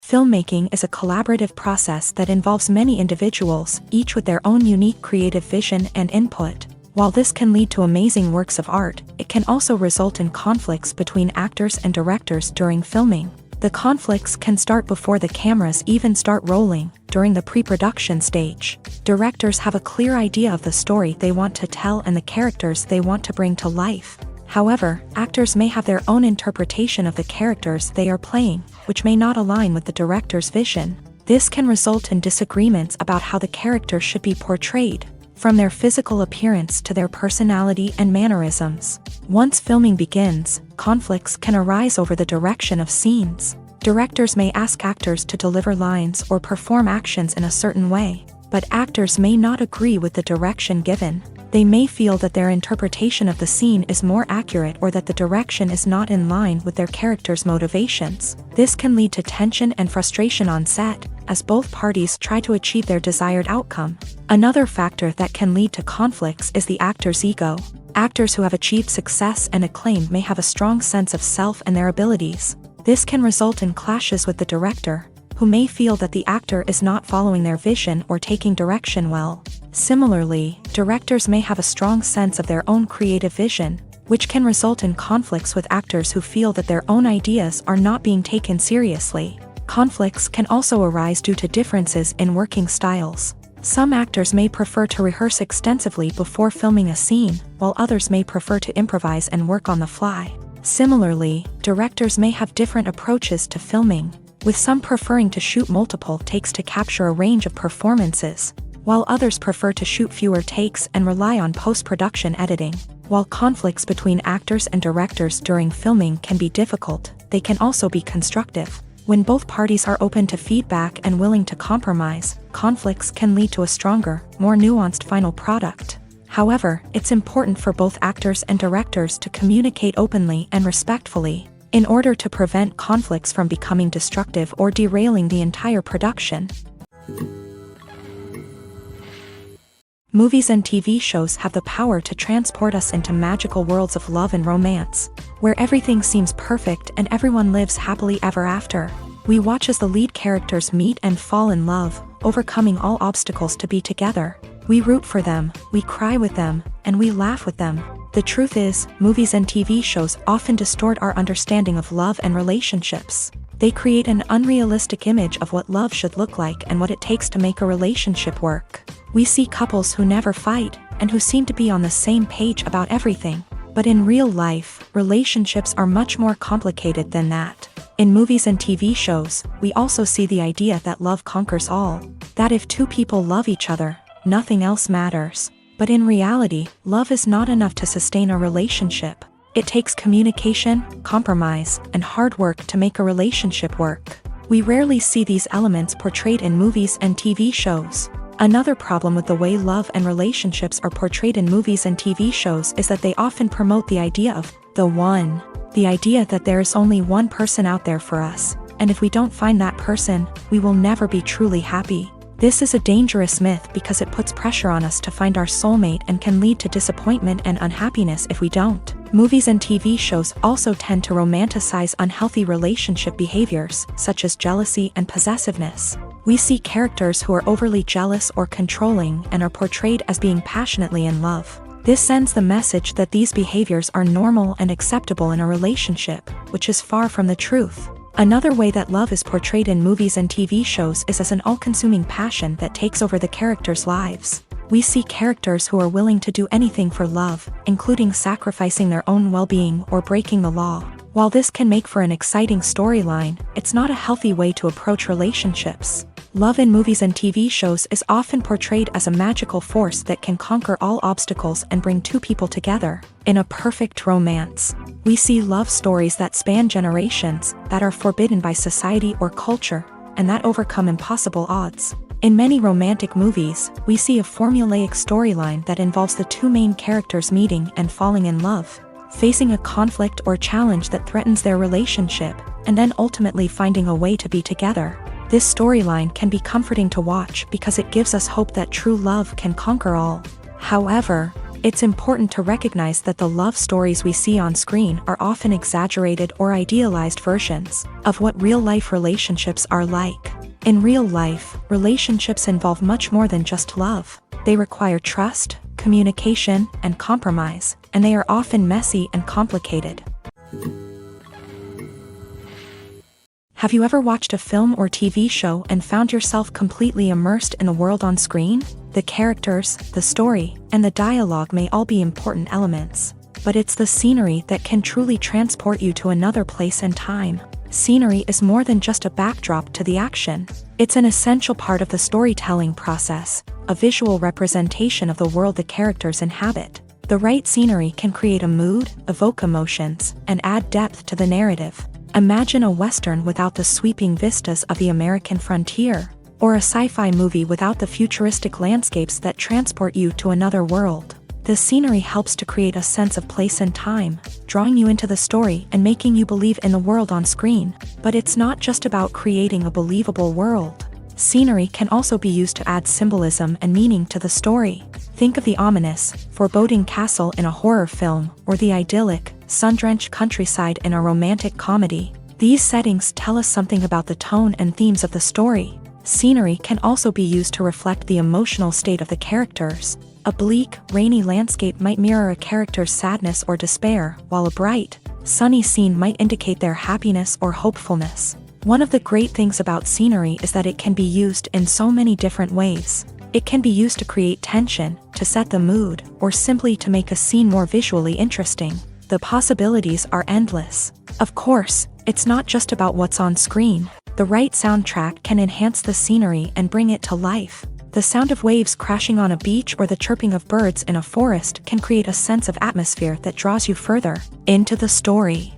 Filmmaking is a collaborative process that involves many individuals, each with their own unique creative vision and input. While this can lead to amazing works of art, it can also result in conflicts between actors and directors during filming. The conflicts can start before the cameras even start rolling, during the pre-production stage. Directors have a clear idea of the story they want to tell and the characters they want to bring to life. However, actors may have their own interpretation of the characters they are playing, which may not align with the director's vision. This can result in disagreements about how the character should be portrayed, from their physical appearance to their personality and mannerisms. Once filming begins, conflicts can arise over the direction of scenes. Directors may ask actors to deliver lines or perform actions in a certain way, but actors may not agree with the direction given. They may feel that their interpretation of the scene is more accurate or that the direction is not in line with their character's motivations. This can lead to tension and frustration on set, as both parties try to achieve their desired outcome. Another factor that can lead to conflicts is the actor's ego. Actors who have achieved success and acclaim may have a strong sense of self and their abilities. This can result in clashes with the director, who may feel that the actor is not following their vision or taking direction well. Similarly, directors may have a strong sense of their own creative vision, which can result in conflicts with actors who feel that their own ideas are not being taken seriously. Conflicts can also arise due to differences in working styles. Some actors may prefer to rehearse extensively before filming a scene, while others may prefer to improvise and work on the fly. Similarly, directors may have different approaches to filming, with some preferring to shoot multiple takes to capture a range of performances, while others prefer to shoot fewer takes and rely on post-production editing. While conflicts between actors and directors during filming can be difficult, they can also be constructive. When both parties are open to feedback and willing to compromise, conflicts can lead to a stronger, more nuanced final product. However, it's important for both actors and directors to communicate openly and respectfully, in order to prevent conflicts from becoming destructive or derailing the entire production. Movies and TV shows have the power to transport us into magical worlds of love and romance, where everything seems perfect and everyone lives happily ever after. We watch as the lead characters meet and fall in love, overcoming all obstacles to be together. We root for them, we cry with them, and we laugh with them. The truth is, movies and TV shows often distort our understanding of love and relationships. They create an unrealistic image of what love should look like and what it takes to make a relationship work. We see couples who never fight, and who seem to be on the same page about everything. But in real life, relationships are much more complicated than that. In movies and TV shows, we also see the idea that love conquers all. That if two people love each other, nothing else matters. But in reality, love is not enough to sustain a relationship. It takes communication, compromise, and hard work to make a relationship work. We rarely see these elements portrayed in movies and TV shows. Another problem with the way love and relationships are portrayed in movies and TV shows is that they often promote the idea of the one. The idea that there is only one person out there for us, and if we don't find that person, we will never be truly happy. This is a dangerous myth because it puts pressure on us to find our soulmate and can lead to disappointment and unhappiness if we don't. Movies and TV shows also tend to romanticize unhealthy relationship behaviors, such as jealousy and possessiveness. We see characters who are overly jealous or controlling and are portrayed as being passionately in love. This sends the message that these behaviors are normal and acceptable in a relationship, which is far from the truth. Another way that love is portrayed in movies and TV shows is as an all-consuming passion that takes over the characters' lives. We see characters who are willing to do anything for love, including sacrificing their own well-being or breaking the law. While this can make for an exciting storyline, it's not a healthy way to approach relationships. Love in movies and TV shows is often portrayed as a magical force that can conquer all obstacles and bring two people together in a perfect romance. We see love stories that span generations, that are forbidden by society or culture, and that overcome impossible odds. In many romantic movies, we see a formulaic storyline that involves the two main characters meeting and falling in love, facing a conflict or challenge that threatens their relationship, and then ultimately finding a way to be together. This storyline can be comforting to watch because it gives us hope that true love can conquer all. However, it's important to recognize that the love stories we see on screen are often exaggerated or idealized versions of what real-life relationships are like. In real life, relationships involve much more than just love. They require trust, communication, and compromise, and they are often messy and complicated. Have you ever watched a film or TV show and found yourself completely immersed in the world on screen? The characters, the story, and the dialogue may all be important elements, but it's the scenery that can truly transport you to another place and time. Scenery is more than just a backdrop to the action. It's an essential part of the storytelling process, a visual representation of the world the characters inhabit. The right scenery can create a mood, evoke emotions, and add depth to the narrative. Imagine a Western without the sweeping vistas of the American frontier, or a sci-fi movie without the futuristic landscapes that transport you to another world. The scenery helps to create a sense of place and time, drawing you into the story and making you believe in the world on screen. But it's not just about creating a believable world. Scenery can also be used to add symbolism and meaning to the story. Think of the ominous, foreboding castle in a horror film, or the idyllic, sun-drenched countryside in a romantic comedy. These settings tell us something about the tone and themes of the story. Scenery can also be used to reflect the emotional state of the characters. A bleak, rainy landscape might mirror a character's sadness or despair, while a bright, sunny scene might indicate their happiness or hopefulness. One of the great things about scenery is that it can be used in so many different ways. It can be used to create tension, to set the mood, or simply to make a scene more visually interesting. The possibilities are endless. Of course, it's not just about what's on screen. The right soundtrack can enhance the scenery and bring it to life. The sound of waves crashing on a beach or the chirping of birds in a forest can create a sense of atmosphere that draws you further into the story.